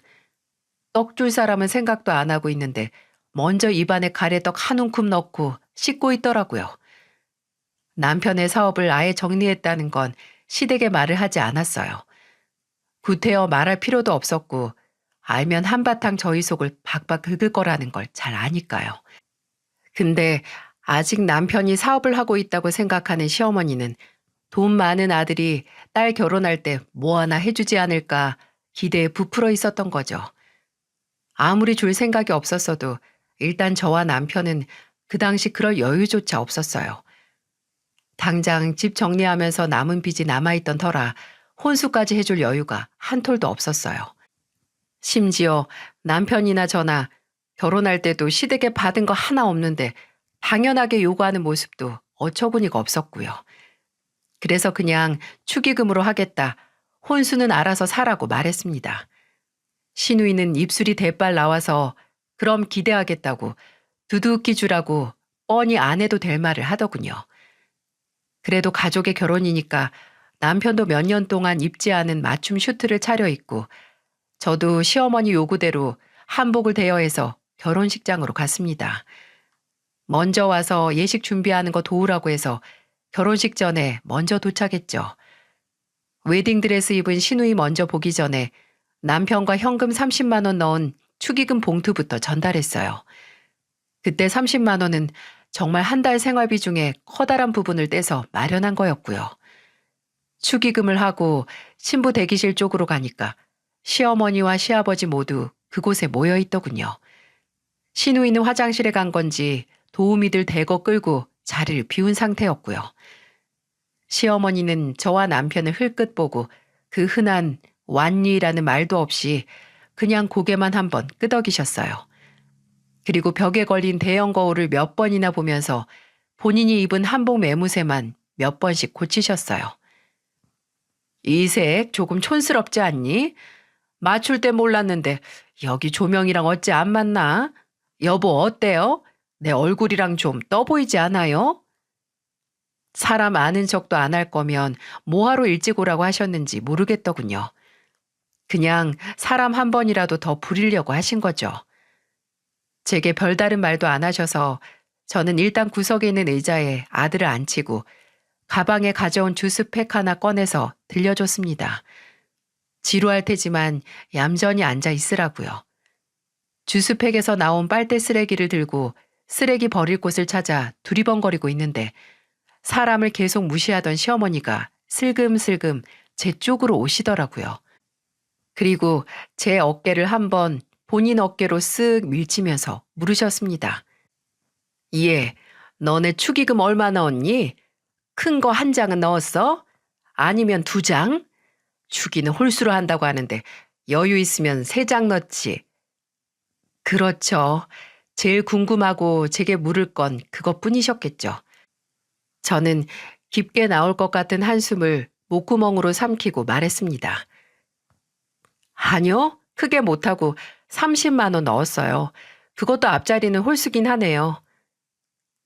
떡 줄 사람은 생각도 안 하고 있는데 먼저 입안에 가래떡 한 움큼 넣고 씻고 있더라고요. 남편의 사업을 아예 정리했다는 건 시댁에 말을 하지 않았어요. 구태여 말할 필요도 없었고 알면 한바탕 저희 속을 박박 긁을 거라는 걸 잘 아니까요. 근데 아직 남편이 사업을 하고 있다고 생각하는 시어머니는 돈 많은 아들이 딸 결혼할 때 뭐 하나 해주지 않을까 기대에 부풀어 있었던 거죠. 아무리 줄 생각이 없었어도 일단 저와 남편은 그 당시 그럴 여유조차 없었어요. 당장 집 정리하면서 남은 빚이 남아있던 터라 혼수까지 해줄 여유가 한 톨도 없었어요. 심지어 남편이나 저나 결혼할 때도 시댁에 받은 거 하나 없는데 당연하게 요구하는 모습도 어처구니가 없었고요. 그래서 그냥 축의금으로 하겠다. 혼수는 알아서 사라고 말했습니다. 시누이는 입술이 대빨 나와서 그럼 기대하겠다고 두둑히 주라고 뻔히 안 해도 될 말을 하더군요. 그래도 가족의 결혼이니까 남편도 몇 년 동안 입지 않은 맞춤 슈트를 차려입고 저도 시어머니 요구대로 한복을 대여해서 결혼식장으로 갔습니다. 먼저 와서 예식 준비하는 거 도우라고 해서 결혼식 전에 먼저 도착했죠. 웨딩드레스 입은 시누이 먼저 보기 전에 남편과 현금 30만 원 넣은 축의금 봉투부터 전달했어요. 그때 30만 원은 정말 한 달 생활비 중에 커다란 부분을 떼서 마련한 거였고요. 축의금을 하고 신부 대기실 쪽으로 가니까 시어머니와 시아버지 모두 그곳에 모여 있더군요. 시누이는 화장실에 간 건지 도우미들 대거 끌고 자리를 비운 상태였고요. 시어머니는 저와 남편을 흘끗 보고 그 흔한 완니라는 말도 없이 그냥 고개만 한번 끄덕이셨어요. 그리고 벽에 걸린 대형 거울을 몇 번이나 보면서 본인이 입은 한복 매무새만 몇 번씩 고치셨어요. 이 색 조금 촌스럽지 않니? 맞출 때 몰랐는데 여기 조명이랑 어찌 안 맞나? 여보 어때요? 내 얼굴이랑 좀 떠 보이지 않아요? 사람 아는 척도 안 할 거면 뭐하러 일찍 오라고 하셨는지 모르겠더군요. 그냥 사람 한 번이라도 더 부리려고 하신 거죠. 제게 별다른 말도 안 하셔서 저는 일단 구석에 있는 의자에 아들을 앉히고 가방에 가져온 주스팩 하나 꺼내서 들려줬습니다. 지루할 테지만 얌전히 앉아 있으라고요. 주스팩에서 나온 빨대 쓰레기를 들고 쓰레기 버릴 곳을 찾아 두리번거리고 있는데 사람을 계속 무시하던 시어머니가 슬금슬금 제 쪽으로 오시더라고요. 그리고 제 어깨를 한번 본인 어깨로 쓱 밀치면서 물으셨습니다. 예, 너네 축의금 얼마 넣었니? 큰 거 한 장은 넣었어? 아니면 두 장? 축의는 홀수로 한다고 하는데 여유 있으면 세 장 넣지. 그렇죠. 제일 궁금하고 제게 물을 건 그것뿐이셨겠죠. 저는 깊게 나올 것 같은 한숨을 목구멍으로 삼키고 말했습니다. 아니요, 크게 못하고 30만 원 넣었어요. 그것도 앞자리는 홀수긴 하네요.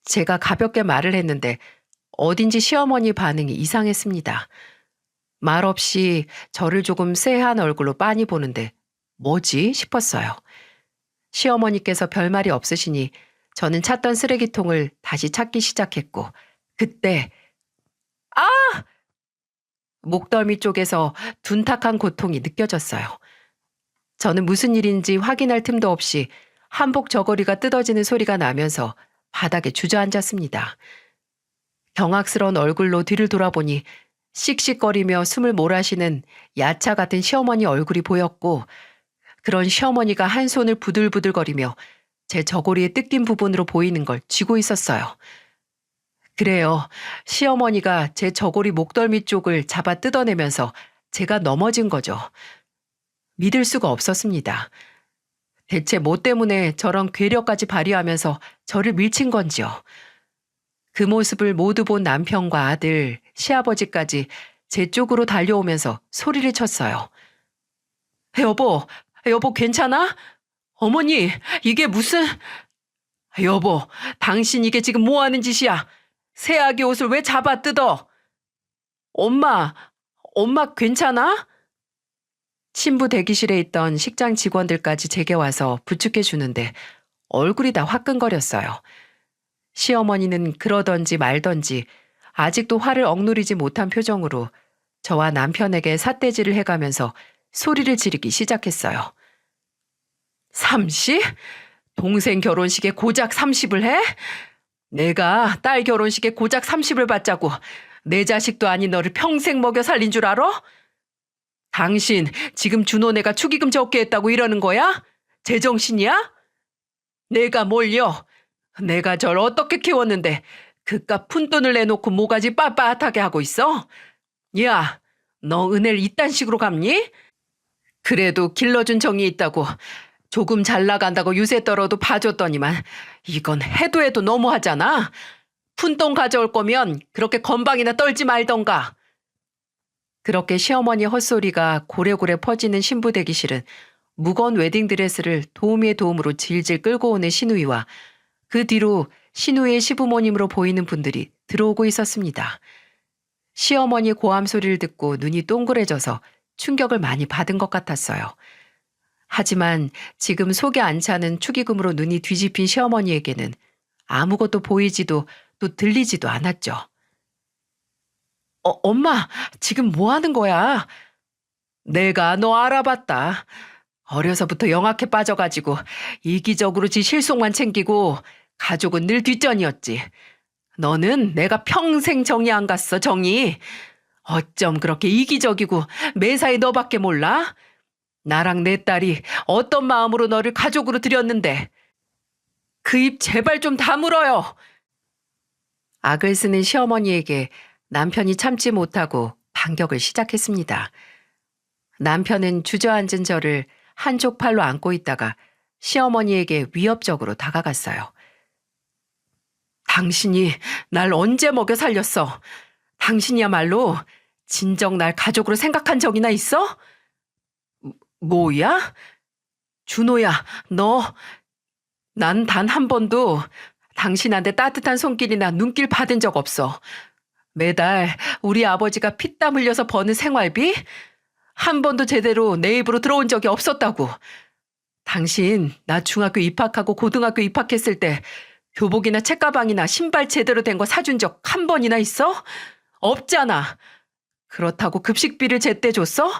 제가 가볍게 말을 했는데 어딘지 시어머니 반응이 이상했습니다. 말없이 저를 조금 쎄한 얼굴로 빤히 보는데 뭐지 싶었어요. 시어머니께서 별말이 없으시니 저는 찾던 쓰레기통을 다시 찾기 시작했고 그때 목덜미 쪽에서 둔탁한 고통이 느껴졌어요. 저는 무슨 일인지 확인할 틈도 없이 한복 저고리가 뜯어지는 소리가 나면서 바닥에 주저앉았습니다. 경악스러운 얼굴로 뒤를 돌아보니 씩씩거리며 숨을 몰아쉬는 야차 같은 시어머니 얼굴이 보였고 그런 시어머니가 한 손을 부들부들거리며 제 저고리의 뜯긴 부분으로 보이는 걸 쥐고 있었어요. 그래요. 시어머니가 제 저고리 목덜미 쪽을 잡아 뜯어내면서 제가 넘어진 거죠. 믿을 수가 없었습니다. 대체 뭐 때문에 저런 괴력까지 발휘하면서 저를 밀친 건지요. 그 모습을 모두 본 남편과 아들, 시아버지까지 제 쪽으로 달려오면서 소리를 쳤어요. 여보, 괜찮아? 어머니, 이게 무슨... 여보, 당신 이게 지금 뭐 하는 짓이야? 새 아기 옷을 왜 잡아 뜯어? 엄마 괜찮아? 신부 대기실에 있던 식장 직원들까지 제게 와서 부축해 주는데 얼굴이 다 화끈거렸어요. 시어머니는 그러던지 말던지 아직도 화를 억누르지 못한 표정으로 저와 남편에게 삿대질을 해가면서 소리를 지르기 시작했어요. 30? 동생 결혼식에 고작 30을 해? 내가 딸 결혼식에 고작 30을 받자고 내 자식도 아닌 너를 평생 먹여 살린 줄 알아? 당신 지금 준호네가 축의금 적게 했다고 이러는 거야? 제정신이야? 내가 뭘요? 내가 절 어떻게 키웠는데 그깟 푼돈을 내놓고 모가지 빳빳하게 하고 있어? 야, 너 은혜를 이딴 식으로 갚니? 그래도 길러준 정이 있다고 조금 잘 나간다고 유세 떨어도 봐줬더니만 이건 해도 해도 너무하잖아. 푼돈 가져올 거면 그렇게 건방이나 떨지 말던가. 그렇게 시어머니 헛소리가 고래고래 퍼지는 신부 대기실은 무거운 웨딩드레스를 도우미의 도움으로 질질 끌고 오는 시누이와 그 뒤로 시누이의 시부모님으로 보이는 분들이 들어오고 있었습니다. 시어머니 고함 소리를 듣고 눈이 동그래져서 충격을 많이 받은 것 같았어요. 하지만 지금 속에 안 차는 축의금으로 눈이 뒤집힌 시어머니에게는 아무것도 보이지도 또 들리지도 않았죠. 엄마, 지금 뭐 하는 거야? 내가 너 알아봤다. 어려서부터 영악해 빠져가지고 이기적으로 지 실속만 챙기고 가족은 늘 뒷전이었지. 너는 내가 평생 정이 안 갔어, 정이. 어쩜 그렇게 이기적이고 매사에 너밖에 몰라? 나랑 내 딸이 어떤 마음으로 너를 가족으로 들였는데. 그 입 제발 좀 다물어요. 악을 쓰는 시어머니에게 남편이 참지 못하고 반격을 시작했습니다. 남편은 주저앉은 저를 한쪽 팔로 안고 있다가 시어머니에게 위협적으로 다가갔어요. 당신이 날 언제 먹여 살렸어? 당신이야말로 진정 날 가족으로 생각한 적이나 있어? 뭐야? 준호야, 난 단 한 번도 당신한테 따뜻한 손길이나 눈길 받은 적 없어. 매달 우리 아버지가 피땀 흘려서 버는 생활비? 한 번도 제대로 내 입으로 들어온 적이 없었다고. 당신 나 중학교 입학하고 고등학교 입학했을 때 교복이나 책가방이나 신발 제대로 된 거 사준 적 한 번이나 있어? 없잖아. 그렇다고 급식비를 제때 줬어?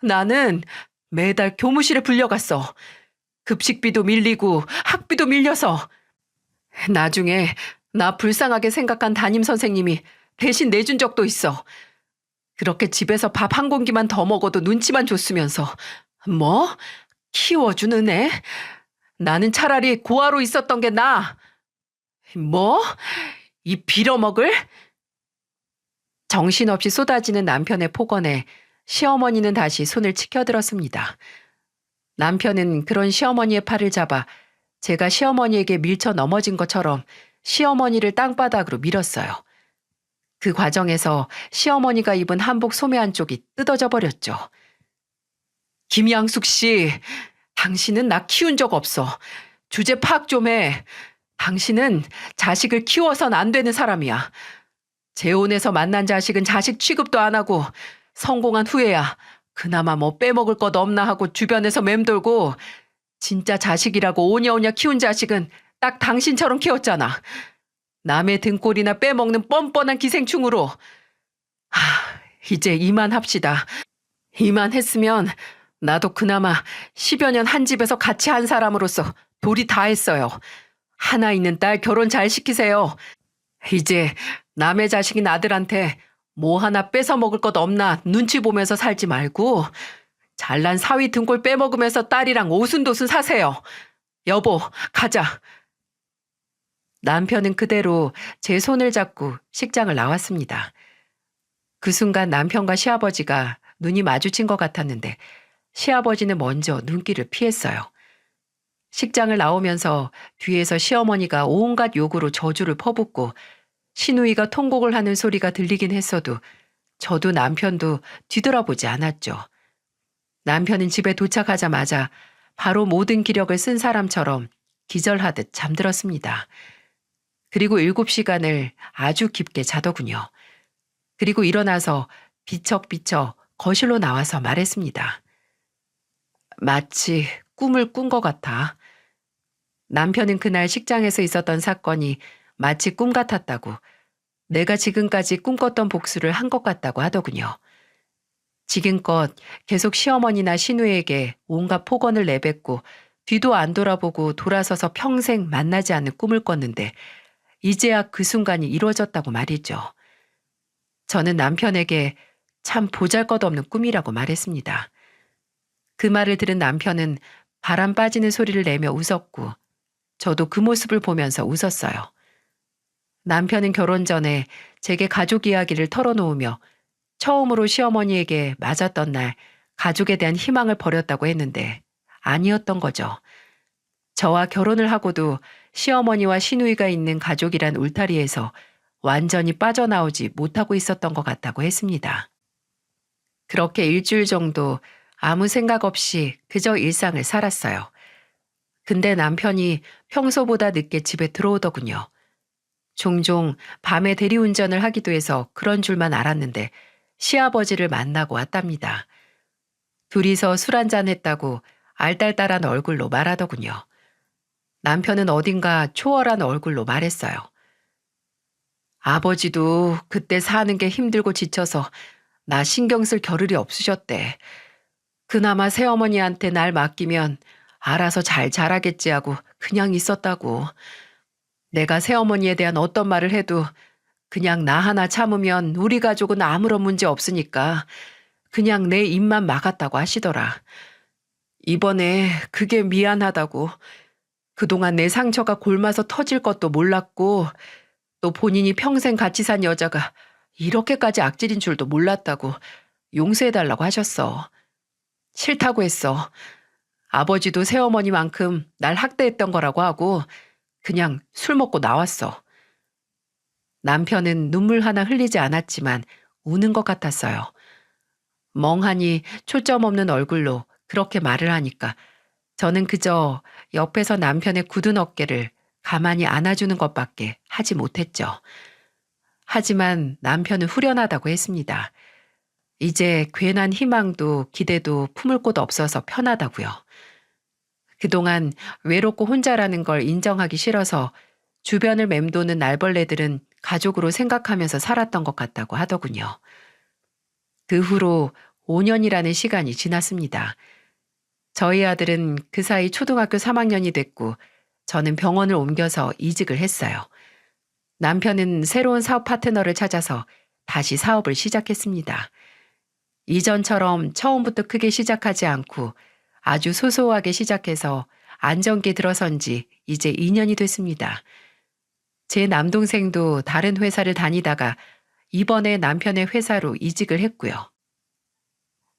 나는 매달 교무실에 불려갔어. 급식비도 밀리고 학비도 밀려서. 나중에 나 불쌍하게 생각한 담임 선생님이 대신 내준 적도 있어. 그렇게 집에서 밥 한 공기만 더 먹어도 눈치만 줬으면서. 뭐? 키워주는 애? 나는 차라리 고아로 있었던 게 나아. 뭐? 이 빌어먹을? 정신없이 쏟아지는 남편의 폭언에 시어머니는 다시 손을 치켜들었습니다. 남편은 그런 시어머니의 팔을 잡아 제가 시어머니에게 밀쳐 넘어진 것처럼 시어머니를 땅바닥으로 밀었어요. 그 과정에서 시어머니가 입은 한복 소매 한쪽이 뜯어져 버렸죠. 김양숙 씨, 당신은 나 키운 적 없어. 주제 파악 좀 해. 당신은 자식을 키워선 안 되는 사람이야. 재혼해서 만난 자식은 자식 취급도 안 하고 성공한 후에야 그나마 뭐 빼먹을 것 없나 하고 주변에서 맴돌고 진짜 자식이라고 오냐오냐 키운 자식은 딱 당신처럼 키웠잖아. 남의 등골이나 빼먹는 뻔뻔한 기생충으로. 이제 이만합시다. 이만했으면 나도 그나마 10여 년 한 집에서 같이 한 사람으로서 도리 다 했어요. 하나 있는 딸 결혼 잘 시키세요. 이제 남의 자식인 아들한테 뭐 하나 뺏어 먹을 것 없나 눈치 보면서 살지 말고 잘난 사위 등골 빼먹으면서 딸이랑 오순도순 사세요. 여보, 가자. 남편은 그대로 제 손을 잡고 식장을 나왔습니다. 그 순간 남편과 시아버지가 눈이 마주친 것 같았는데 시아버지는 먼저 눈길을 피했어요. 식장을 나오면서 뒤에서 시어머니가 온갖 욕으로 저주를 퍼붓고 시누이가 통곡을 하는 소리가 들리긴 했어도 저도 남편도 뒤돌아보지 않았죠. 남편은 집에 도착하자마자 바로 모든 기력을 쓴 사람처럼 기절하듯 잠들었습니다. 그리고 7시간을 아주 깊게 자더군요. 그리고 일어나서 비척비척 거실로 나와서 말했습니다. 마치 꿈을 꾼 것 같아. 남편은 그날 식장에서 있었던 사건이 마치 꿈 같았다고, 내가 지금까지 꿈꿨던 복수를 한 것 같다고 하더군요. 지금껏 계속 시어머니나 시누에게 온갖 폭언을 내뱉고 뒤도 안 돌아보고 돌아서서 평생 만나지 않는 꿈을 꿨는데 이제야 그 순간이 이루어졌다고 말이죠. 저는 남편에게 참 보잘것없는 꿈이라고 말했습니다. 그 말을 들은 남편은 바람 빠지는 소리를 내며 웃었고 저도 그 모습을 보면서 웃었어요. 남편은 결혼 전에 제게 가족 이야기를 털어놓으며 처음으로 시어머니에게 맞았던 날 가족에 대한 희망을 버렸다고 했는데 아니었던 거죠. 저와 결혼을 하고도 시어머니와 시누이가 있는 가족이란 울타리에서 완전히 빠져나오지 못하고 있었던 것 같다고 했습니다. 그렇게 일주일 정도 아무 생각 없이 그저 일상을 살았어요. 근데 남편이 평소보다 늦게 집에 들어오더군요. 종종 밤에 대리운전을 하기도 해서 그런 줄만 알았는데 시아버지를 만나고 왔답니다. 둘이서 술 한잔 했다고 알딸딸한 얼굴로 말하더군요. 남편은 어딘가 초월한 얼굴로 말했어요. 아버지도 그때 사는 게 힘들고 지쳐서 나 신경 쓸 겨를이 없으셨대. 그나마 새어머니한테 날 맡기면 알아서 잘 자라겠지 하고 그냥 있었다고. 내가 새어머니에 대한 어떤 말을 해도 그냥 나 하나 참으면 우리 가족은 아무런 문제 없으니까 그냥 내 입만 막았다고 하시더라. 이번에 그게 미안하다고. 그동안 내 상처가 골마서 터질 것도 몰랐고 또 본인이 평생 같이 산 여자가 이렇게까지 악질인 줄도 몰랐다고 용서해달라고 하셨어. 싫다고 했어. 아버지도 새어머니만큼 날 학대했던 거라고 하고 그냥 술 먹고 나왔어. 남편은 눈물 하나 흘리지 않았지만 우는 것 같았어요. 멍하니 초점 없는 얼굴로 그렇게 말을 하니까 저는 그저 옆에서 남편의 굳은 어깨를 가만히 안아주는 것밖에 하지 못했죠. 하지만 남편은 후련하다고 했습니다. 이제 괜한 희망도 기대도 품을 곳 없어서 편하다고요. 그동안 외롭고 혼자라는 걸 인정하기 싫어서 주변을 맴도는 날벌레들은 가족으로 생각하면서 살았던 것 같다고 하더군요. 그 후로 5년이라는 시간이 지났습니다. 저희 아들은 그 사이 초등학교 3학년이 됐고 저는 병원을 옮겨서 이직을 했어요. 남편은 새로운 사업 파트너를 찾아서 다시 사업을 시작했습니다. 이전처럼 처음부터 크게 시작하지 않고 아주 소소하게 시작해서 안정기에 들어선 지 이제 2년이 됐습니다. 제 남동생도 다른 회사를 다니다가 이번에 남편의 회사로 이직을 했고요.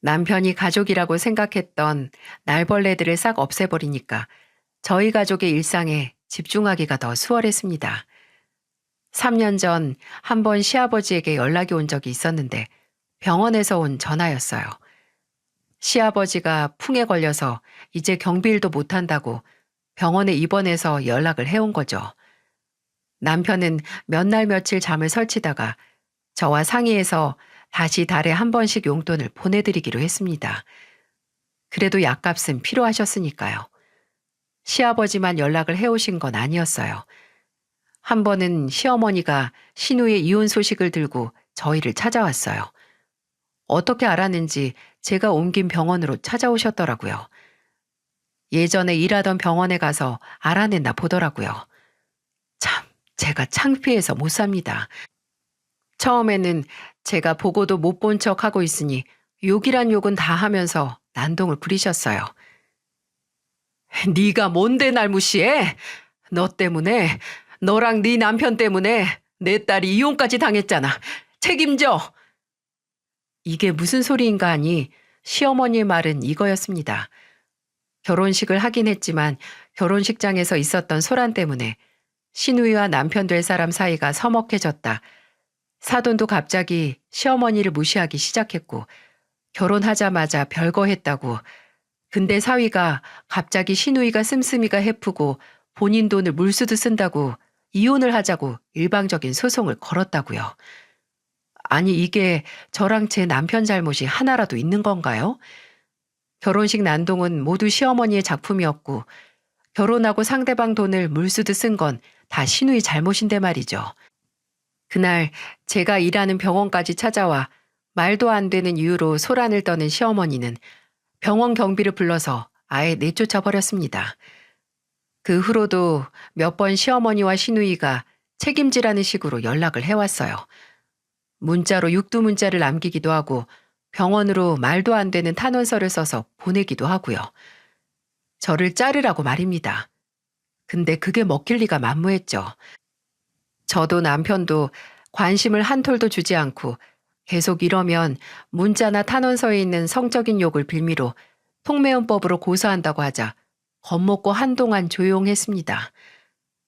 남편이 가족이라고 생각했던 날벌레들을 싹 없애버리니까 저희 가족의 일상에 집중하기가 더 수월했습니다. 3년 전 한 번 시아버지에게 연락이 온 적이 있었는데 병원에서 온 전화였어요. 시아버지가 풍에 걸려서 이제 경비일도 못한다고 병원에 입원해서 연락을 해온 거죠. 남편은 몇 날 며칠 잠을 설치다가 저와 상의해서 다시 달에 한 번씩 용돈을 보내드리기로 했습니다. 그래도 약값은 필요하셨으니까요. 시아버지만 연락을 해오신 건 아니었어요. 한 번은 시어머니가 신우의 이혼 소식을 들고 저희를 찾아왔어요. 어떻게 알았는지 제가 옮긴 병원으로 찾아오셨더라고요. 예전에 일하던 병원에 가서 알아냈나 보더라고요. 참, 제가 창피해서 못 삽니다. 처음에는 제가 보고도 못 본 척 하고 있으니 욕이란 욕은 다 하면서 난동을 부리셨어요. 네가 뭔데 날 무시해? 너 때문에, 너랑 네 남편 때문에 내 딸이 이혼까지 당했잖아. 책임져! 이게 무슨 소리인가 하니 시어머니의 말은 이거였습니다. 결혼식을 하긴 했지만 결혼식장에서 있었던 소란 때문에 신우이와 남편 될 사람 사이가 서먹해졌다. 사돈도 갑자기 시어머니를 무시하기 시작했고 결혼하자마자 별거 했다고. 근데 사위가 갑자기 신우이가 씀씀이가 해프고 본인 돈을 물쓰듯 쓴다고 이혼을 하자고 일방적인 소송을 걸었다고요. 아니 이게 저랑 제 남편 잘못이 하나라도 있는 건가요? 결혼식 난동은 모두 시어머니의 작품이었고 결혼하고 상대방 돈을 물쓰듯 쓴 건 다 신우이 잘못인데 말이죠. 그날 제가 일하는 병원까지 찾아와 말도 안 되는 이유로 소란을 떠는 시어머니는 병원 경비를 불러서 아예 내쫓아 버렸습니다. 그 후로도 몇 번 시어머니와 신우이가 책임지라는 식으로 연락을 해왔어요. 문자로 육두문자를 남기기도 하고 병원으로 말도 안 되는 탄원서를 써서 보내기도 하고요. 저를 자르라고 말입니다. 근데 그게 먹힐 리가 만무했죠. 저도 남편도 관심을 한 톨도 주지 않고 계속 이러면 문자나 탄원서에 있는 성적인 욕을 빌미로 통매운법으로 고소한다고 하자 겁먹고 한동안 조용했습니다.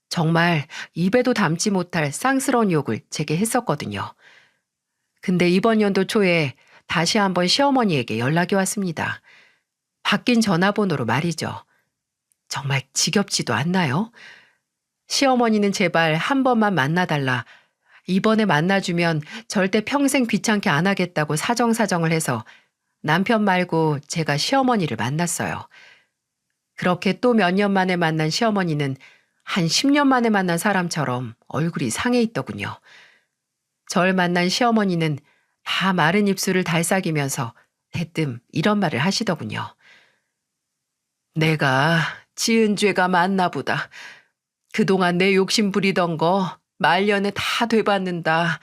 정말 입에도 담지 못할 쌍스러운 욕을 제게 했었거든요. 근데 이번 연도 초에 다시 한번 시어머니에게 연락이 왔습니다. 바뀐 전화번호로 말이죠. 정말 지겹지도 않나요? 시어머니는 제발 한 번만 만나달라. 이번에 만나주면 절대 평생 귀찮게 안 하겠다고 사정사정을 해서 남편 말고 제가 시어머니를 만났어요. 그렇게 또 몇 년 만에 만난 시어머니는 한 10년 만에 만난 사람처럼 얼굴이 상해 있더군요. 절 만난 시어머니는 다 마른 입술을 달싹이면서 대뜸 이런 말을 하시더군요. 내가 지은 죄가 많나 보다. 그동안 내 욕심 부리던 거 말년에 다 되받는다.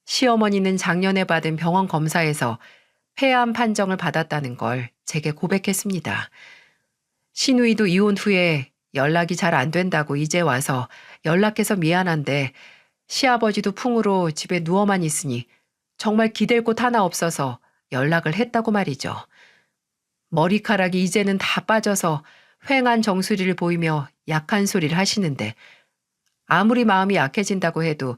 시어머니는 작년에 받은 병원 검사에서 폐암 판정을 받았다는 걸 제게 고백했습니다. 신우이도 이혼 후에 연락이 잘 안 된다고 이제 와서 연락해서 미안한데 시아버지도 풍으로 집에 누워만 있으니 정말 기댈 곳 하나 없어서 연락을 했다고 말이죠. 머리카락이 이제는 다 빠져서 휑한 정수리를 보이며 약한 소리를 하시는데 아무리 마음이 약해진다고 해도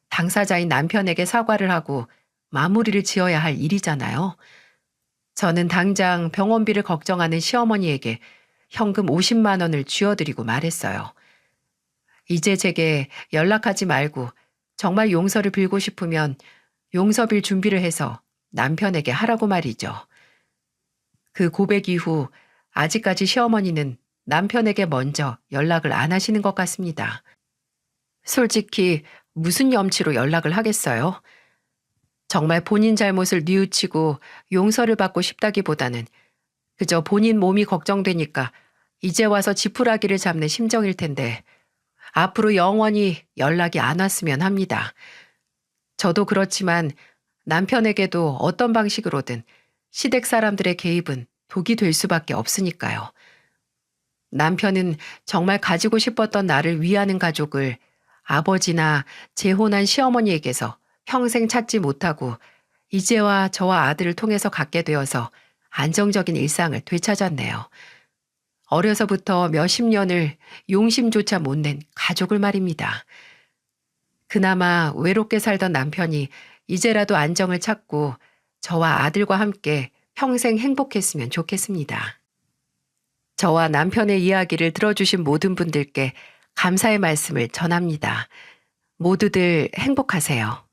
당사자인 남편에게 사과를 하고 마무리를 지어야 할 일이잖아요. 저는 당장 병원비를 걱정하는 시어머니에게 현금 50만 원을 쥐어드리고 말했어요. 이제 제게 연락하지 말고 정말 용서를 빌고 싶으면 용서 빌 준비를 해서 남편에게 하라고 말이죠. 그 고백 이후 아직까지 시어머니는 남편에게 먼저 연락을 안 하시는 것 같습니다. 솔직히 무슨 염치로 연락을 하겠어요? 정말 본인 잘못을 뉘우치고 용서를 받고 싶다기보다는 그저 본인 몸이 걱정되니까 이제 와서 지푸라기를 잡는 심정일 텐데 앞으로 영원히 연락이 안 왔으면 합니다. 저도 그렇지만 남편에게도 어떤 방식으로든 시댁 사람들의 개입은 독이 될 수밖에 없으니까요. 남편은 정말 가지고 싶었던 나를 위하는 가족을 아버지나 재혼한 시어머니에게서 평생 찾지 못하고 이제와 저와 아들을 통해서 갖게 되어서 안정적인 일상을 되찾았네요. 어려서부터 몇십 년을 용심조차 못 낸 가족을 말입니다. 그나마 외롭게 살던 남편이 이제라도 안정을 찾고 저와 아들과 함께 평생 행복했으면 좋겠습니다. 저와 남편의 이야기를 들어주신 모든 분들께 감사의 말씀을 전합니다. 모두들 행복하세요.